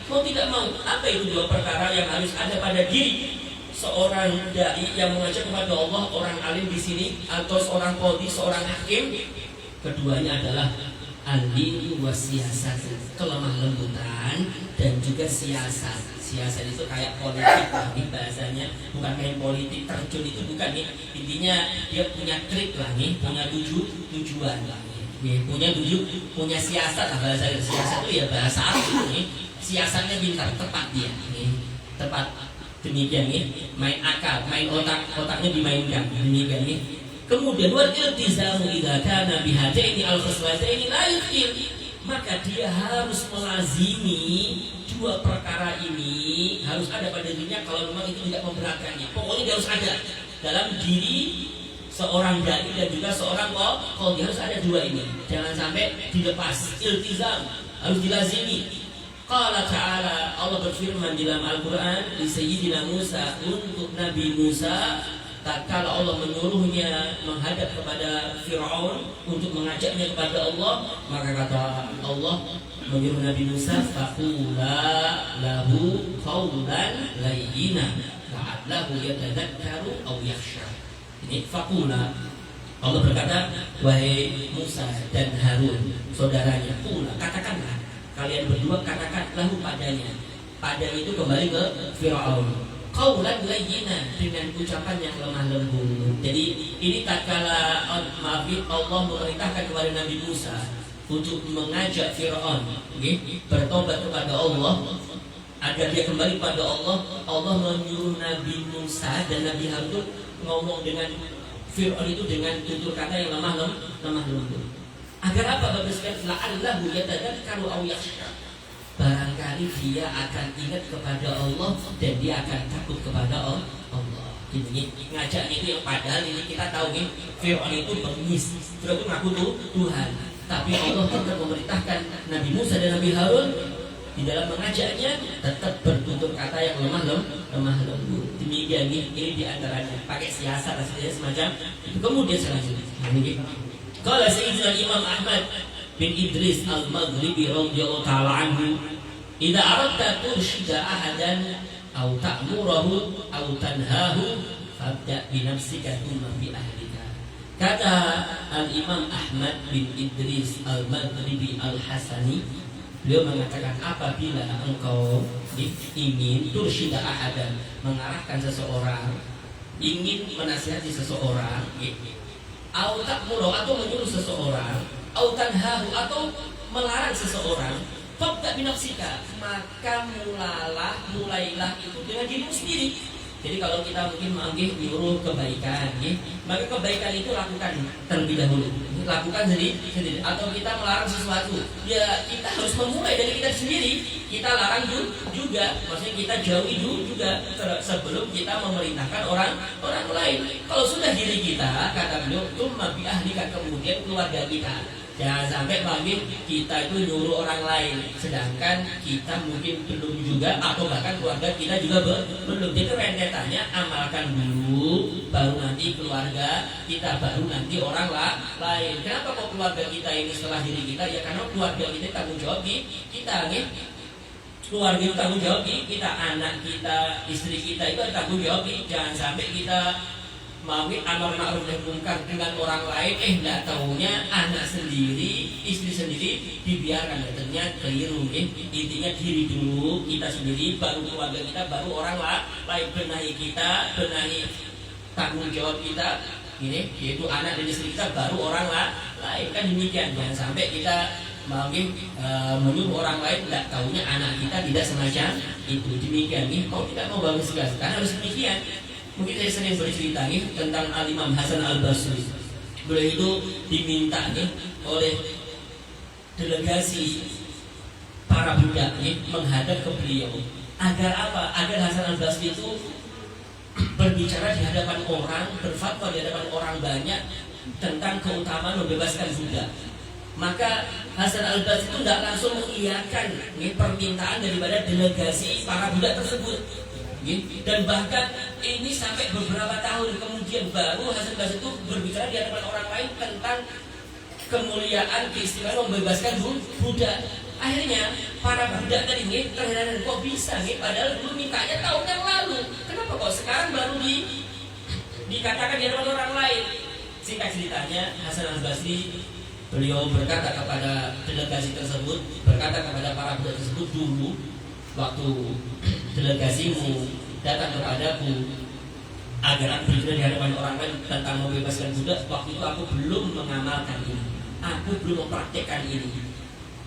Mau tidak mau, apa itu dua perkara yang harus ada pada diri seorang dai yang mengajak kepada Allah, orang alim di sini, atau seorang qadhi, seorang hakim? Keduanya adalah al-linu wasiyasat, kelemah lembutan dan juga siasat. Siasat itu kayak politik lah nih bahasanya, bukan main politik terjun itu bukan nih. Intinya dia punya trik lah nih, punya tujuan lah nih, punya siasat lah bahasa. Siasat itu ya bahasa aku nih. Siasatnya pintar, tepat dia nih, tepat. Demikian nih, main akal, main otaknya dimainkan demikian nih. Kemudian wal iltizamu idza kana bihadaini al-khaslataini la yuqil, maka dia harus melazimi dua perkara ini, harus ada pada dirinya kalau memang itu tidak memberatkannya. Pokoknya dia harus ada dalam diri seorang dai dan juga seorang qadhi, harus ada dua ini. Jangan sampai dilepas. Iltizam harus dilazimi. Qala ta'ala, Allah berfirman di dalam Al-Quran di Sayyidina Musa, untuk Nabi Musa tatkala Allah menyuruhnya menghadap kepada Fir'aun untuk mengajaknya kepada Allah, maka kata Allah menyuruh Nabi Musa, faqula lahu qawlan layyina la'allahu yatadakkaru aw yakhsha. Ini faqula, Allah berkata, wahai Musa dan Harun saudaranya, qula, katakanlah, kalian berdua katakan lahu padanya. Pada itu kembali ke Fir'aun, qawlan layyina, dengan ucapan yang lemah lembut. Jadi ini tatkala Allah memerintahkan kepada Nabi Musa untuk mengajak Fir'aun bertobat kepada Allah agar dia kembali kepada Allah. Allah menyuruh Nabi Musa dan Nabi Harun ngomong dengan Fir'aun itu dengan tutur kata yang lemah lembut. Agar apa? Bapak sekalian, la'allahu yatadakkaru aw yakhsha, barangkali dia akan ingat kepada Allah dan dia akan takut kepada Allah. Ini ngajaknya itu yang padahal ini kita tahu nih, Fir'aun itu bengis, Fir'aun itu ngaku Tuhan, tapi Allah tetap memerintahkan Nabi Musa dan Nabi Harun di dalam mengajaknya tetap bertutur kata yang lemah lembut. Demikian ini diantaranya pakai siasat semacam itu. Kemudian selanjutnya qala Sayyidina Imam Ahmad bin Idris Al-Maghribi radhiyallahu ta'ala anhu, idza aradta turshida ahadan aw ta'murahu aw tanhahu fabda bi nafsika thumma bi ahlika. Kata Al-Imam Ahmad bin Idris Al-Maghribi Al-Hasani, beliau mengatakan, apabila engkau ingin turshida ahadan, mengarahkan seseorang, ingin menasihati seseorang, au ta'muru, atau menyuruh seseorang, au tanhahu, atau melarang seseorang, fabda bi nafsika, maka mulailah itu dengan dirimu sendiri. Jadi kalau kita mungkin menyuruh kebaikan, maka kebaikan itu lakukan terlebih dahulu, lakukan sendiri. Atau kita melarang sesuatu, ya kita harus memulai dari kita sendiri. Kita larang juga, maksudnya kita jauhi juga sebelum kita memerintahkan orang lain. Kalau sudah diri kita, kata beliau, tsumma bi ahlika, kemudian keluarga kita. Jangan sampai mungkin kita itu nyuruh orang lain, sedangkan kita mungkin belum juga, atau bahkan keluarga kita juga belum. Itu rentetannya amalkan dulu, baru nanti keluarga kita, baru nanti orang lain. Kenapa kok keluarga kita ini setelah diri kita? Ya karena keluarga kita tanggung jawab kita, nih. Keluarga itu tanggung jawab kita, anak kita, istri kita itu tanggung jawab. Jangan sampai kita mau amar ma'ruf nahi munkar dengan orang lain, enggak taunya anak sendiri, istri sendiri dibiarkan. Ternyata keliru. Intinya diri dulu kita sendiri, baru keluarga kita, baru orang lain. Benahi kita, benahi tanggung jawab kita, ini yaitu anak dan istri kita, baru orang lain. Kan demikian. Jangan sampai kita menyuruh orang lain, enggak taunya anak kita tidak semacam itu. Demikian nih, mau tidak mau bagus sekali, karena harus demikian. Mungkin saya sering bercerita nih tentang Al-Imam Hasan Al-Basri. Beliau itu diminta nih oleh delegasi para budak nih menghadap ke beliau. Agar apa? Agar Hasan Al-Basri itu berbicara di hadapan orang, berfatwa di hadapan orang banyak tentang keutamaan membebaskan budak. Maka Hasan Al-Basri itu tidak langsung mengiyakan nih permintaan daripada delegasi para budak tersebut. Dan bahkan ini sampai beberapa tahun kemudian baru Hasan Basri itu berbicara di hadapan orang lain tentang kemuliaan, keistimewaan membebaskan budak. Akhirnya para budak tadi nih terheran, kok bisa nih, padahal dulu mintanya tahun yang lalu. Kenapa kok sekarang baru dikatakan di hadapan orang lain? Singkat ceritanya, Hasan Al-Basri beliau berkata kepada delegasi tersebut, berkata kepada para budak tersebut, dulu waktu delegasimu datang kepadaku agar aku berbicara di hadapan orang lain tentang membebaskan budak, waktu itu aku belum mengamalkan ini, aku belum mempraktekkan ini.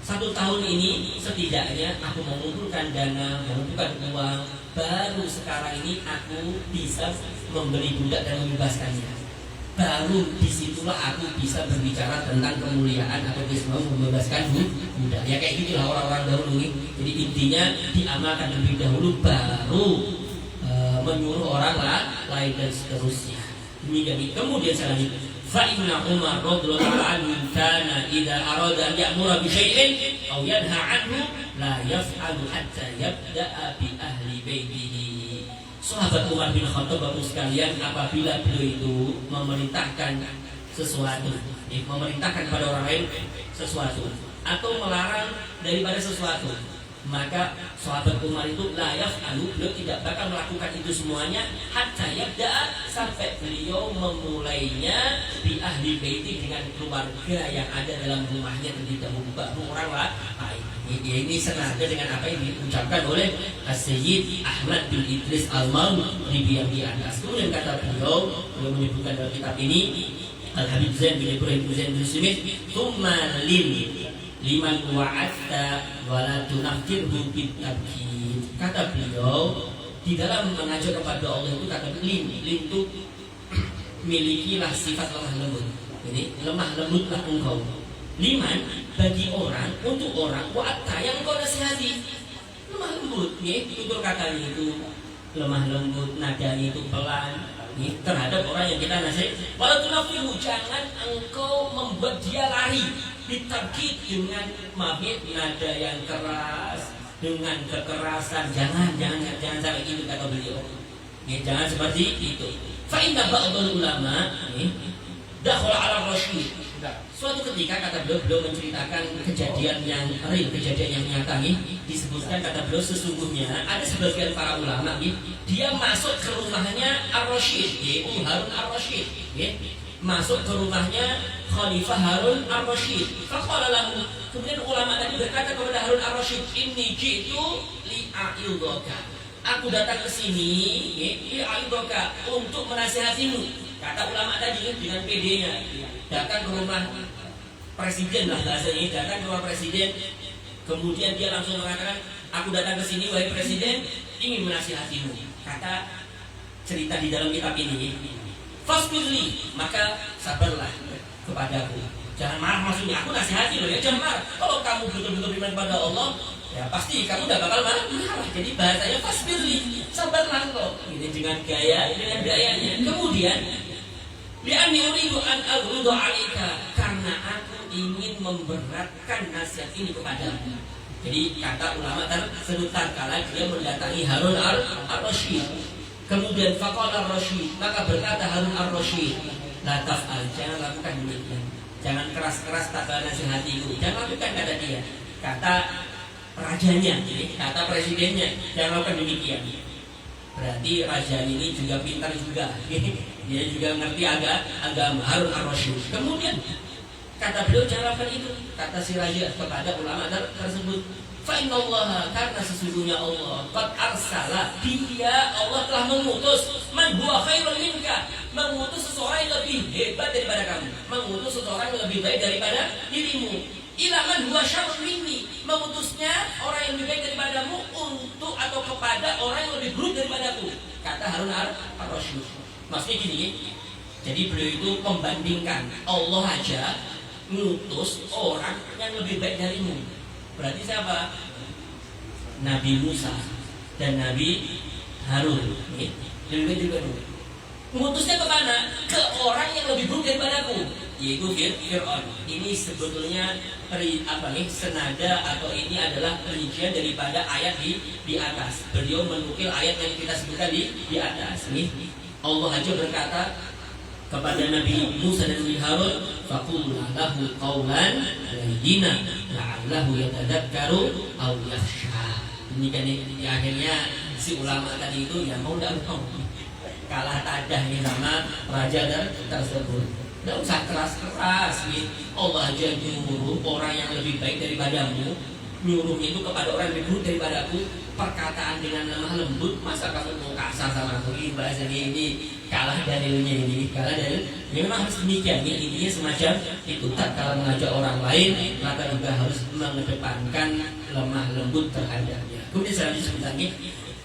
1 tahun ini setidaknya aku mengumpulkan dana, mengumpulkan uang, baru sekarang ini aku bisa membeli budak dan membebaskannya. Baru disitulah aku bisa berbicara tentang kemuliaan atau keistimewaan membebaskan budak. Ya kayak gitulah orang-orang dahulu nih. Jadi intinya diamalkan terlebih dahulu, baru menyuruh orang lain dan seterusnya. Demikian. Kemudian selanjutnya, fa inna Umar radhiyallahu anhu kana idza arada an ya'mura bi syai'in aw yanha 'anhu la yaf'alu hatta yabda'a bi ahli baitihi. Sahabat Umar bin Khattab, Bapak sekalian, apabila beliau itu memerintahkan sesuatu, memerintahkan kepada orang lain sesuatu atau melarang daripada sesuatu, maka sahabat Umar itu layak beliau tidak bakal melakukan itu semuanya hatta yabda, sampai beliau memulainya di ahli baiti, dengan keluarga yang ada dalam rumahnya terlebih dahulu, baru orang lain. Ini senada dengan apa yang diucapkan oleh As-Sayyid Ahmad bin Idris Al-Maghribi yang di atas. Kemudian kata beliau menyebutkan dalam kitab ini, Al-Habib Zain bin Ibrahim Zain bin Smith, "Tsumma liman wa'atta wa la tunafirhu bitabkid." Kata beliau di dalam mengajak kepada Allah itu, kata lim itu milikilah sifat lemah lembut. Ini lemah lembutlah engkau. Liman, bagi orang, untuk orang, wa'atta yang engkau nasihati, lemah lembut. Tutur katanya itu lemah lembut, nadanya itu pelan terhadap orang yang kita nasihati. Wa la tunafirhu, jangan engkau membuat dia lari. Ditabkid dengan nada yang keras, dengan kekerasan, jangan sampai itu, kata beliau. Jangan seperti itu. Fa inna ba'dul ulama dakhala ala rasyid. Suatu ketika, kata beliau menceritakan kejadian yang real, kejadian yang nyata disebutkan, kata beliau, sesungguhnya ada sebagian para ulama dia masuk ke rumahnya Ar-Rasyid, yaitu Harun Ar-Rasyid, masuk ke rumahnya Khalifah Harun Ar-Rasyid. Faqala lahu, kemudian ulama tadi berkata kepada Harun Ar-Rasyid, inni ji'tu li'a'idhaka, aku datang ke sini li'a'idhaka, untuk menasihatimu. Kata ulama tadi dengan PD-nya, datang ke rumah presiden lah bahasanya, datang ke rumah presiden. Kemudian dia langsung mengatakan, aku datang ke sini wahai presiden, ingin menasihatimu. Kata cerita di dalam kitab ini, fasbirli, maka sabarlah kepadaku. Jangan marah, maksudnya aku nasihati loh ya, jangan marah. Kalau kamu betul-betul beriman pada Allah, ya pasti kamu tidak bakal marah. Jadi bahasanya fasbirli, sabarlah kok. Ini dengan gayanya. Kemudian li'anni uridu an aghrudu 'alaika, karena aku ingin memberatkan nasihat ini kepadamu. Jadi kata ulama tersebut tatkala dia mendatangi Harun ar-Rasyid. Kemudian faqala ar-Rasyid, maka berkata Harun ar-Rasyid, la taf'al, jangan lakukan demikian. Jangan keras-keras tatkala nasihatiku. Jangan lakukan, kata dia. Kata rajanya, kata presidennya, jangan lakukan demikian. Berarti raja ini juga pintar juga. Dia juga ngerti agama, Harun ar-Rasyid. Kemudian kata beliau, jangan lakukan itu. Kata si raja kepada ulama tersebut, fa innallaha, karena sesungguhnya Allah qad arsala, dia Allah telah mengutus man huwa khairun minka, mengutus seseorang yang lebih hebat daripada kamu, mengutus seseorang yang lebih baik daripada dirimu. Ila man huwa syarrun minni, mengutusnya orang yang lebih baik daripadamu untuk atau kepada orang yang lebih buruk daripadaku. Kata Harun ar-Rasyid. Maksudnya gini, jadi beliau itu membandingkan Allah aja ngutus orang yang lebih baik darimu. Berarti siapa? Nabi Musa dan Nabi Harun. Lebih baik daripada. Ngutusnya kemana? Ke orang yang lebih buruk daripadaku, yaitu Fir'aun. Ini sebetulnya senada atau ini adalah perincian daripada ayat di atas. Beliau menukil ayat yang kita sebutkan di atas. Allah aja berkata kepada Nabi Musa dan Nabi Harun, faqulna lahu qawlan layyina la'allahu yatadakkaru aw yakhsha. Ini kan di akhirnya si ulama tadi itu ya mau enggak mau kalah tadah nih sama raja tersebut. Tidak usah keras-keras nih. Allah aja nyuruh orang yang lebih baik daripadamu, nyuruh itu kepada orang yang lebih buruk daripadaku. Perkataan dengan lemah lembut, masa kamu mau kasar sama aku? Ini bahasanya ini kalah dalilnya, ini kalah dalil. Ya memang harus demikian. Intinya semacam itu. Tak kalau mengajak orang lain, maka juga harus mengedepankan lemah lembut terhadapnya. Kemudian selanjutnya sebenarnya,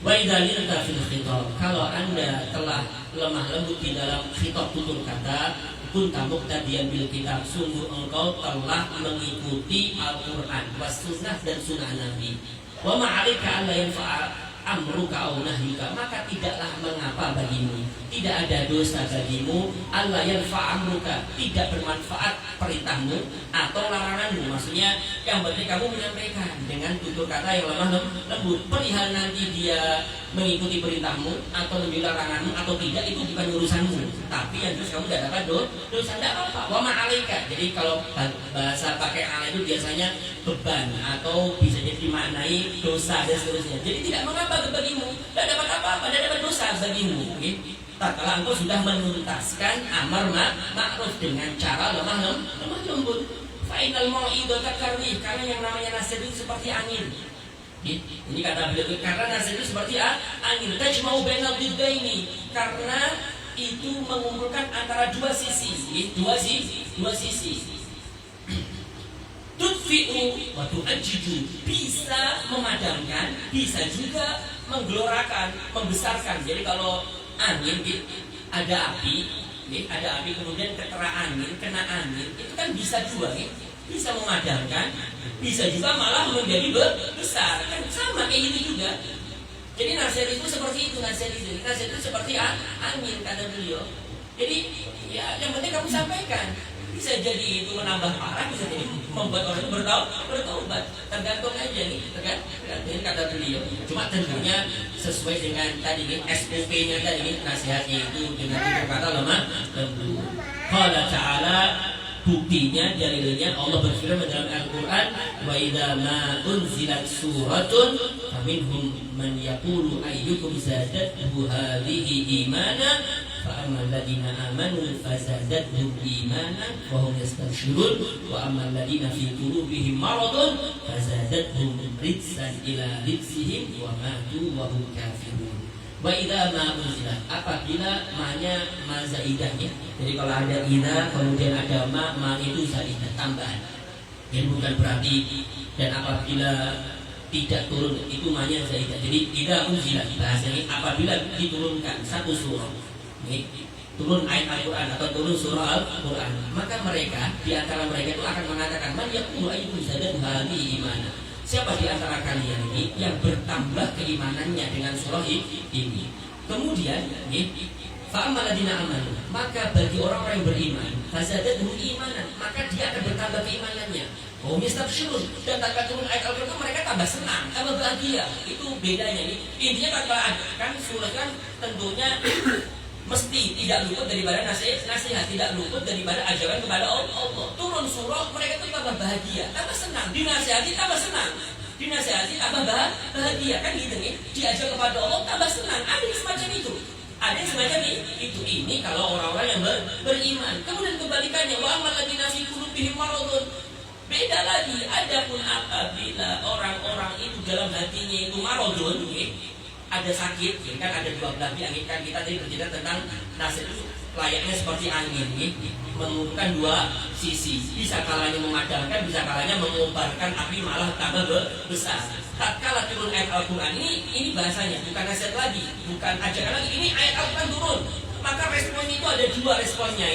wa idza lilta fil khitab, kalau Anda telah lemah lembut di dalam khitab tutur kata, kun tamuk tadian bil kitab, sungguh engkau telah mengikuti Al-Quran was sunnah dan sunnah Nabi. Wa ma'alika alla yanfa'a amruka aw nahyuka, maka tidaklah mengapa bagimu, tidak ada dosa bagimu, alla yanfa'a amruka, tidak bermanfaat perintahmu atau laranganmu. Maksudnya yang penting kamu menyampaikan dengan tutur kata yang lemah lembut. Perihal nanti dia mengikuti perintahmu atau membela laranganmu atau tidak, itu bukan urusanmu, tapi yang terus kamu tidak dapat dosa, tidak apa-apa. Wa ma'alika, jadi kalau bahasa pakai ala itu biasanya beban atau bisa jadi dimaknai dosa dan seterusnya. Jadi tidak mengapa bagimu, tidak dapat apa-apa, tidak dapat dosa bagimu. Tak kalau engkau sudah menuntaskan amar ma'ruf dengan cara lemah lembut. Fa'inal mau'idata karni, karena yang namanya nasihat itu seperti angin. Ini kata beliau, karena nasihat itu seperti angin. Tajma'u bainal diddaini, karena itu mengumpulkan antara dua sisi, dua sisi. Tudfi'u wa tu'ajjiju, bisa memadamkan, bisa juga menggelorakan, membesarkan. Jadi kalau angin ada api kemudian terkena angin, itu kan bisa dua, bisa memadamkan, bisa juga malah menjadi besar, kan sama kayak gitu juga. Jadi nasihat itu seperti itu, nasihat itu seperti angin, kata beliau. Jadi ya yang penting kamu sampaikan. Bisa jadi itu menambah parah, bisa jadi membuat orang itu bertaubat. Tergantung aja nih, tergantung kata beliau. Cuma tentunya sesuai dengan tadi nih SOP-nya tadi nih, nasihatnya itu dengan tutur kata lemah lembut. Qala ta'ala, buktinya dalilnya Allah berfirman dalam Al-Qur'an, wa idza ma unzilat suratun faminhum man yaqulu ayyukum zadathu hadhihi imana fa ammal ladina amanu fazadathum imanan wa hum yastabshirun wa ammal ladina fi qulubihim maradun fazadathum rijsan ila rijsihim wa matu wa hum kafirun. Wa idza ma unzilat, apabila ma-nya ma zaidahnya. Jadi kalau ada idza kemudian ada ma itu zaidah, tambahan. Jadi bukan berarti, dan apabila tidak turun itu ma-nya zaidah. Jadi idza unzilat bahasanya apabila diturunkan satu surah, turun ayat Al-Quran atau turun surah Al-Quran, maka mereka di antara mereka itu akan mengatakan, man yaqulu ayyukum zadathu hadhihi imana, siapa di antara kalian ini yang bertambah keimanannya dengan surah ini. Kemudian Fa'ammal ladina amanu, maka bagi orang-orang yang beriman, fazadathum imanan, maka dia akan bertambah keimanannya. Oh, yastabshirun, dan tanpa turun ayat Al-Qur'an mereka tambah senang, tambah bahagia. Itu bedanya nih. Intinya kan surah kan tentunya mesti tidak luput daripada nasihat, tidak luput daripada ajaran kepada Allah. Turun surah mereka itu tambah bahagia, tambah senang, dinasihati tambah senang, dinasihati tambah bahagia, kan gitu nih. Diajak kepada Allah tambah senang. Ada yang semacam itu. Ada yang semacam itu. Ini kalau orang-orang yang beriman. Kemudian kebalikannya, wa ammal ladzina fi qulubihim maradun. Beda lagi. Adapun apabila orang-orang itu dalam hatinya itu maradun, ada sakit, kan ada dua belah pihak. Kan kita tadi bercerita tentang nasihat itu layaknya seperti angin, mengumpulkan dua sisi. Bisa kalanya memadamkan, bisa kalanya mengobarkan api malah tambah besar. Tatkala turun ayat Al-Quran ini bahasanya bukan nasihat lagi, bukan ajakan lagi. Ini ayat Al-Quran turun, maka respon itu ada dua responnya.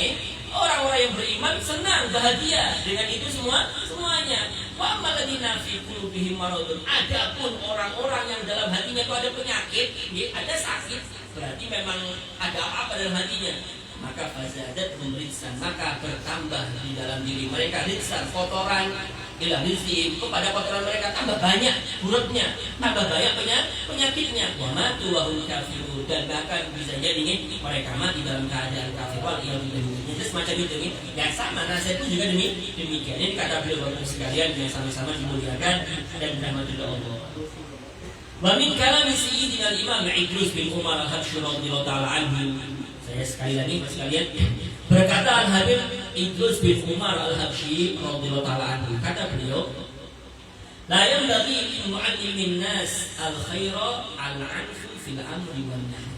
Orang-orang yang beriman senang, bahagia dengan itu semuanya. Wa ammal ladzina fi qulubihim maradun. Adapun orang-orang yang dalam hatinya itu ada penyakit, ada sakit, berarti memang ada apa-apa dalam hatinya. Maka fazadathum rijsan, maka bertambah di dalam diri mereka rijsan, kotoran, ila rizqihim, kepada kotoran mereka tambah banyak buruknya, tambah banyak penyakitnya. Wa matu wa hum kafirun, dan bahkan bisa jadi mereka mati dalam keadaan kafir. Wal iyad billah. Jadi semacam itu nih. Yang sama nasihat itu juga demikian. Ini kata beliau Bapak sekalian yang sama-sama dimuliakan dan dirahmati oleh Allah. Wa min kalami sayyidina al-Imam Idrus bin Umar al-Habsyi radhiyallahu ta'ala anhu. Saya sekali lagi sekalian berkata Al-Habib Idrus bin Umar al-Habsyi radhiyallahu ta'ala anhu, kata beliau, la yanbaghi mu'allimin nas al-khaira al-'anfu fil amri wan nahy.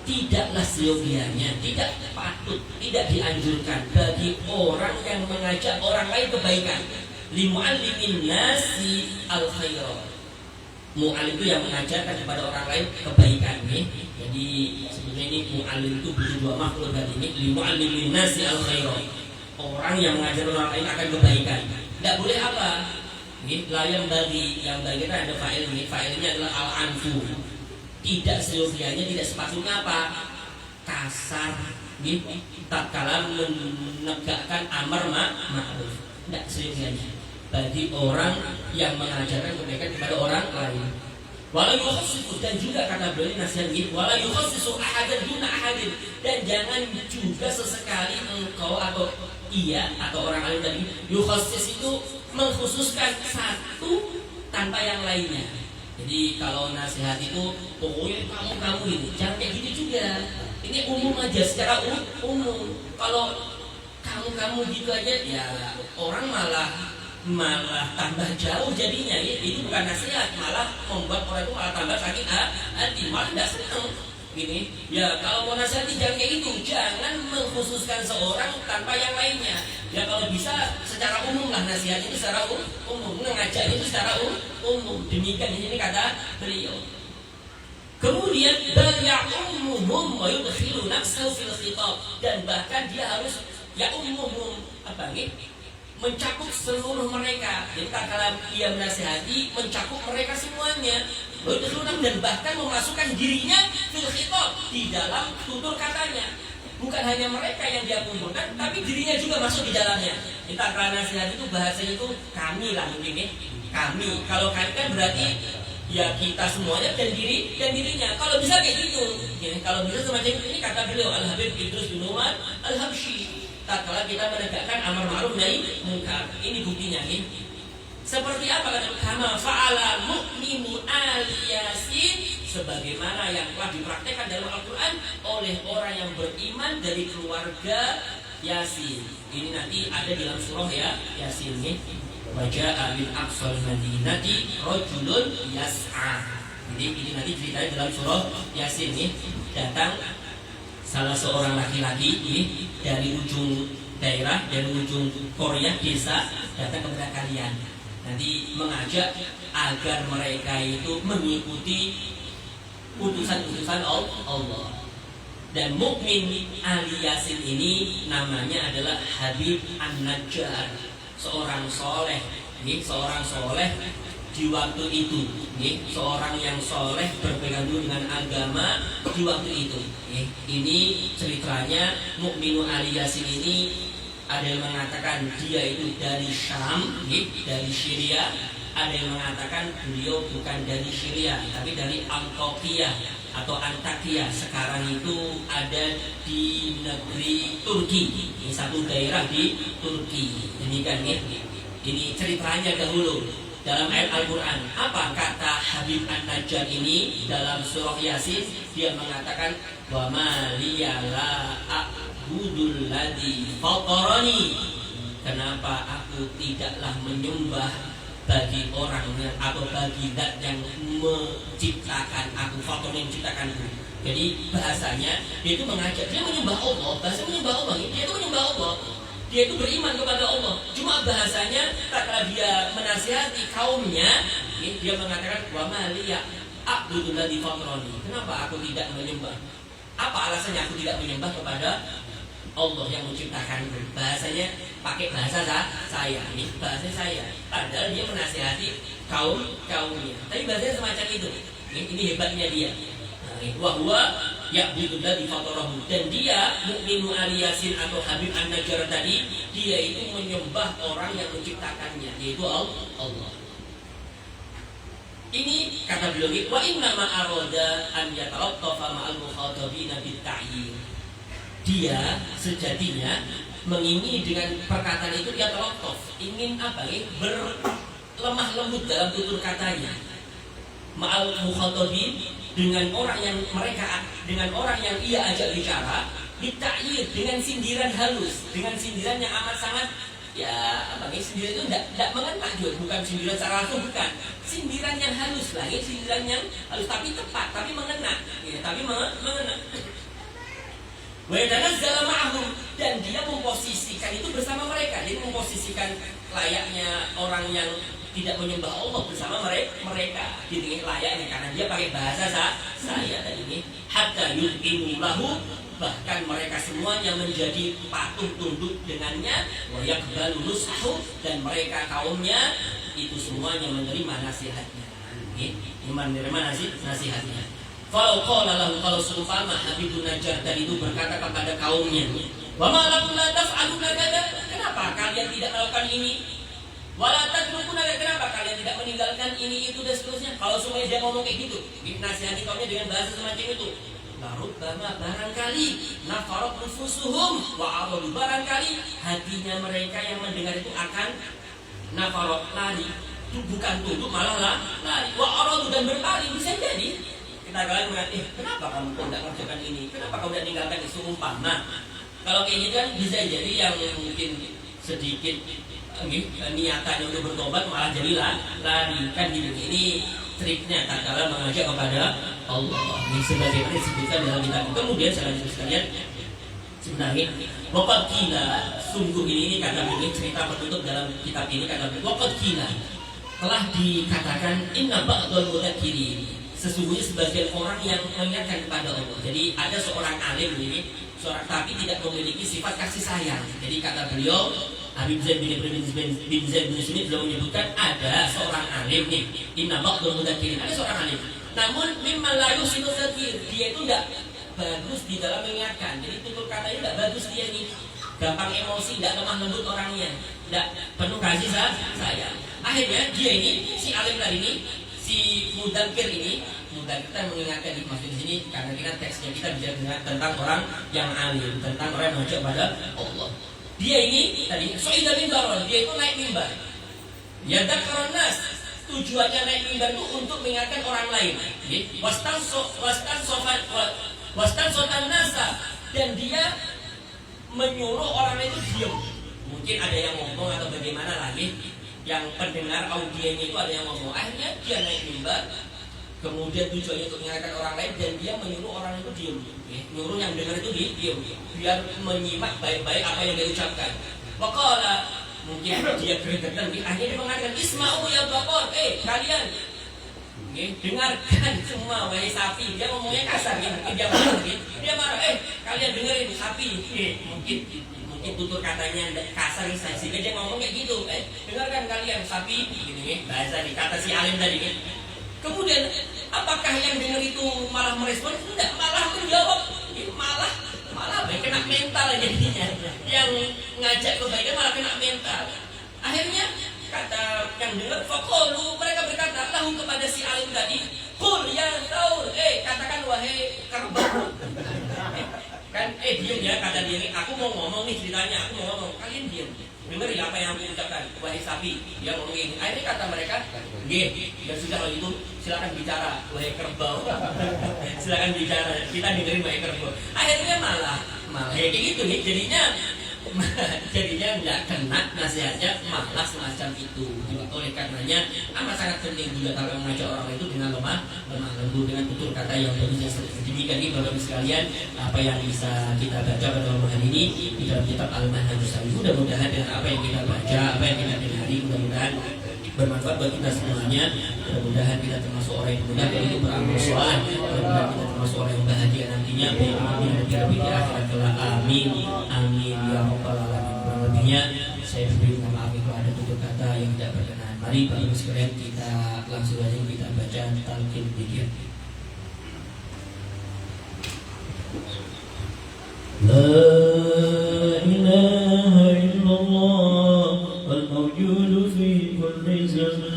Tidaklah seyogianya, tidak patut, tidak dianjurkan bagi orang yang mengajak orang lain kebaikan. Li mu'allimin nasi al-khaira. Mu'allim itu yang mengajarkan kepada orang lain kebaikan nih. Jadi sebenarnya ini mu'allim itu butuh dua makhluk tadi ini. Li mu'allimin nasi al-khaira. Orang yang mengajar orang lain akan kebaikan. Tidak boleh apa? Ini yang bagi kita ada fa'il ini. Fa'ilnya adalah al-anfu. Tidak seyogianya, tidak sepatutnya apa? Kasar, tatkala menegakkan amar ma'ruf. Tidak seyogianya bagi orang yang mengajarkan kebaikan kepada orang lain. Wala yukhassisu, dan juga kata beliau nasihat ini, wala yukhassisu ahadan duna ahadin, dan jangan juga sesekali engkau atau ia atau orang lain tadi yukhassis itu mengkhususkan satu tanpa yang lainnya. Jadi kalau nasihat itu pokoknya kamu ini jangan kayak gitu juga. Ini umum aja, secara umum. Kalau kamu gitu aja ya orang malah tambah jauh jadinya. Itu bukan nasihat, malah membuat orang itu malah tambah sakit hati, malah tidak senang. Gini, ya kalau mau nasihati jangan kayak gitu, jangan mengkhususkan seorang tanpa yang lainnya. Ya kalau bisa secara umum lah, nasihat itu secara umum, mengajak itu secara umum. Demikian ini kata beliau. Kemudian bal ya'ummuhum wa yudkhilu nafsahu fil khitab, dan bahkan dia harus ya'ummuhum apa nih? Mencakup seluruh mereka. Jadi kalau dia menasihati mencakup mereka semuanya. Dan bahkan memasukkan dirinya fil khitab, di dalam tutur katanya. Bukan hanya mereka yang dia kumpulkan, tapi dirinya juga masuk di dalamnya. Kita kalau nasihat itu bahasanya itu kami lah mungkin kami. Kalau kami kan berarti ya kita semuanya dan dirinya. Kalau bisa kayak gitu. Kalau bisa semacam ini kata beliau Al-Habib Idrus bin Umar al-Habsyi. Tatkala kita menegakkan amar ma'ruf nahi munkar. Ini buktinya ini. Seperti apa kata kama fa'ala mu'minu ali Yasin, sebagaimana yang telah dipraktekkan dalam Al-Quran oleh orang yang beriman dari keluarga Yasin. Ini nanti ada di dalam surah ya Yasin nih. Waja'a min aqsal madinati rajulun yas'a. Jadi ini nanti ceritanya dalam surah Yasin nih. Datang salah seorang laki-laki ini dari ujung daerah, dari ujung Korea desa, datang kepada kalian. Nanti mengajak agar mereka itu mengikuti utusan-utusan Allah. Dan mukmin Ali Yasin ini namanya adalah Habib An-Najjar, seorang soleh. Ini seorang soleh di waktu itu. Seorang yang soleh berpegang teguh dengan agama di waktu itu. Ini ceritanya Mukminu Ali Yasin ini ada yang mengatakan dia itu dari Syam, dari Syria. Ada yang mengatakan beliau bukan dari Syria, tapi dari Antakya atau Antakya. Sekarang itu ada di negeri Turki. Ini satu daerah di Turki. Demikian ini ceritanya dahulu dalam ayat Al-Quran. Apa kata Habib An-Najjar ini dalam surah Yasin? Dia mengatakan wa ma liyala a'budul ladzi fatarani. Kenapa aku tidaklah menyembah bagi orang yang atau bagi zat yang menciptakan aku, faktor yang menciptakanku. Jadi bahasanya dia itu mengajak, dia menyembah Allah, bahasa menyembah Allah, dia itu menyembah Allah, dia itu beriman kepada Allah. Cuma bahasanya tatkala dia menasihati kaumnya, dia mengatakan wa ma liya a'budul ladzi fatarani. Kenapa aku tidak menyembah? Apa alasannya aku tidak menyembah kepada Allah yang menciptakanku? Bahasanya pakai bahasa saya, ini bahasa saya. Padahal dia menasihati kaumnya. Tapi bahasanya semacam itu. Ini hebatnya dia. Wahwa ya'budul ladzi fatarahu. Dan dia Mukminu Ali Yasin atau Habib An-Najjar tadi, dia itu menyembah orang yang menciptakannya, yaitu Allah. Ini kata beliau, wa inna ma arada an yatalattafa ma'al mukhatabina bit-ta'yin. Dia sejatinya mengingini dengan perkataan itu dia talotof, ingin apa berlemah lembut dalam tutur katanya. Ma'al mukhatabin, dengan orang yang ia ajak bicara, ditakyir dengan sindiran halus, dengan sindiran yang amat sangat sindiran itu tidak mengena juga, bukan sindiran secara langsung, bukan sindiran yang halus lagi, sindiran yang halus tapi tepat, tapi mengena, mengena. Wa'idanazzala ma'ahum, dan dia memposisikan itu bersama mereka. Dia memposisikan layaknya orang yang tidak menyembah Allah bersama mereka. Jadi layaknya karena dia pakai bahasa saya tadi ini. Hatta yud'inu lahu, bahkan mereka semuanya menjadi patuh tunduk dengannya. Wa yaqbalu nushahu, dan mereka kaumnya itu semuanya menerima nasihatnya. Menerima nasihatnya. Kalau seumpama Habibun Najjar tadi itu berkata kepada kaumnya, wa ma lakum la taf'aluna kada, kenapa kalian tidak melakukan ini? Wa la tatrukuna, kenapa kalian tidak meninggalkan ini itu dan seterusnya? Kalau semuanya dia ngomong kayak gitu, nasihati kaumnya dengan bahasa semacam itu. Larubbama, barangkali nafarat nufusuhum wa aradu, barangkali hatinya mereka yang mendengar itu akan nafarat, lari, itu bukan tunduk malah lari, wa aradu, dan berpaling. Bisa jadi kalian mengatakan, kenapa kamu tidak mengerjakan ini? Kenapa kamu tidak meninggalkan itu? Umpama kalau kayak gitu kan bisa jadi yang mungkin sedikit niatannya untuk bertobat malah jadi lari kan gitu. Ini triknya tatkala mengajak kepada Allah. Ini sebagaimana disebutkan dalam kitab. Kemudian selanjutnya sekalian, sebenarnya waqad qila, sungguh ini kata begini, cerita penutup dalam kitab ini kata begini, waqad qila, telah dikatakan inna ba'dal mudzakirin, sesungguhnya sebagian orang yang mengingatkan kepada Allah. Jadi ada seorang alim ini, tapi tidak memiliki sifat kasih sayang. Jadi kata beliau, Habib Zain bin Zaid bin Smith beliau menyebutkan ada seorang alim nih, inna ba'dal mudzakirin, ada seorang alim. Namun mimman la yuhsinu dzakir, dia itu tidak bagus di dalam mengingatkan. Jadi tutur katanya tidak bagus, dia ini gampang emosi, tidak lemah lembut orangnya, tidak penuh kasih sayang. Akhirnya dia ini, si alim tadi ini, si mudakir ini, kita mengingatkan di masjid di sini karena kita teksnya kita bicara tentang orang yang alim, tentang orang yang mengajak pada Allah. Dia ini tadi soida mimbaron, dia itu naik mimbar. Ya dzakaron nas, tujuannya naik mimbar itu untuk mengingatkan orang lain. Wastan sotan nasa, dan dia menyuruh orang itu diam. Mungkin ada yang ngomong atau bagaimana lagi, yang pendengar audiennya itu ada yang ngomong. Akhirnya dia naik mimbar, kemudian tujuannya untuk mengingatkan orang lain, dan dia menyuruh orang itu diam. Nyuruh yang dengar itu diam, biar menyimak baik-baik apa yang dia ucapkan. Waqala, mungkin dia gregetan, akhirnya dia mengatakan, isma'u ya baqar, kalian dengarkan semua wahai sapi. Dia ngomongnya kasar, mungkin dia marah, kalian dengerin sapi. Mungkin tutur katanya kasar sehingga dia ngomong kayak gitu. Dengarkan kalian sapi gini bahasa nih kata si alim tadi kan. Kemudian apakah yang dengar itu malah merespon? Tidak, malah menjawab. Malah baik kena mental jadinya. Yang ngajak kebaikan malah kena mental. Akhirnya kata yang dengar faqalu, mereka berkata lahu kepada si alim tadi, qul ya Thaur, katakan wahai kerbau. Kan diam ya kata dia, aku mau ngomong nih ceritanya, aku mau ngomong, kalian diam. Dengar ya apa yang aku ucapkan, wahai sapi. Dia ngomong ini. Akhirnya kata mereka, nggih, ya sudah kalau itu silakan bicara, wahai kerbau. Silakan bicara, kita dengerin wahai kerbau. Akhirnya malah kayak gitu nih, jadinya nggak kena nasihatnya, malah semacam itu. Oleh karenanya amat sangat penting juga kalau mengajak orang itu dengan lemah lembut, dengan tutur kata yang bagus. Demikian ini Bapak Ibu sekalian apa yang bisa kita baca pada malam hari ini di dalam kitab Al-Manhajus Shalih. Mudah-mudahan dengan apa yang kita baca, apa yang kita dengar, mudah-mudahan bermanfaat bagi kita semuanya. Mudah-mudahan kita termasuk orang yang mudah itu beramal soleh. Mudah-mudahan kita termasuk orang yang bahagia nantinya baik di dunia dan di akhirat kelak. Amin amin ya rabbal alamin. Kurang lebihnya saya beri maaf kalau ada tutur kata yang tidak berkenan. Mari Bapak Ibu sekalian kita langsung saja kita baca talqin dzikir. La ilaha illallah al-mawjud fi kulli zaman.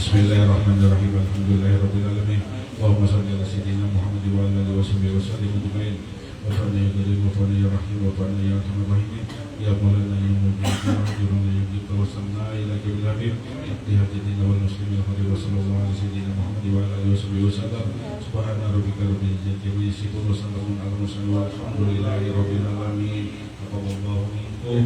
Bismillahirrahmanirrahim. Alhamdulillahirabbil alamin. Allahumma shalli ala sayyidina Muhammad wa ala alihi wa sallim ajma'in. Wa fa'alna ya karim wa fa'alna ya rahim wa fa'alna ya arhamar rahimin. Ya maulana ya mujib ya ajruna ya mujib wa sanna ila bil habib. Di hadina wal muslimin wa sallallahu ala sayyidina Muhammad wa ala alihi wa sallam. Subhana rabbika rabbil izzati amma yasifun wa salamun ala mursalin walhamdulillahi rabbil alamin. Taqabbalallahu minkum.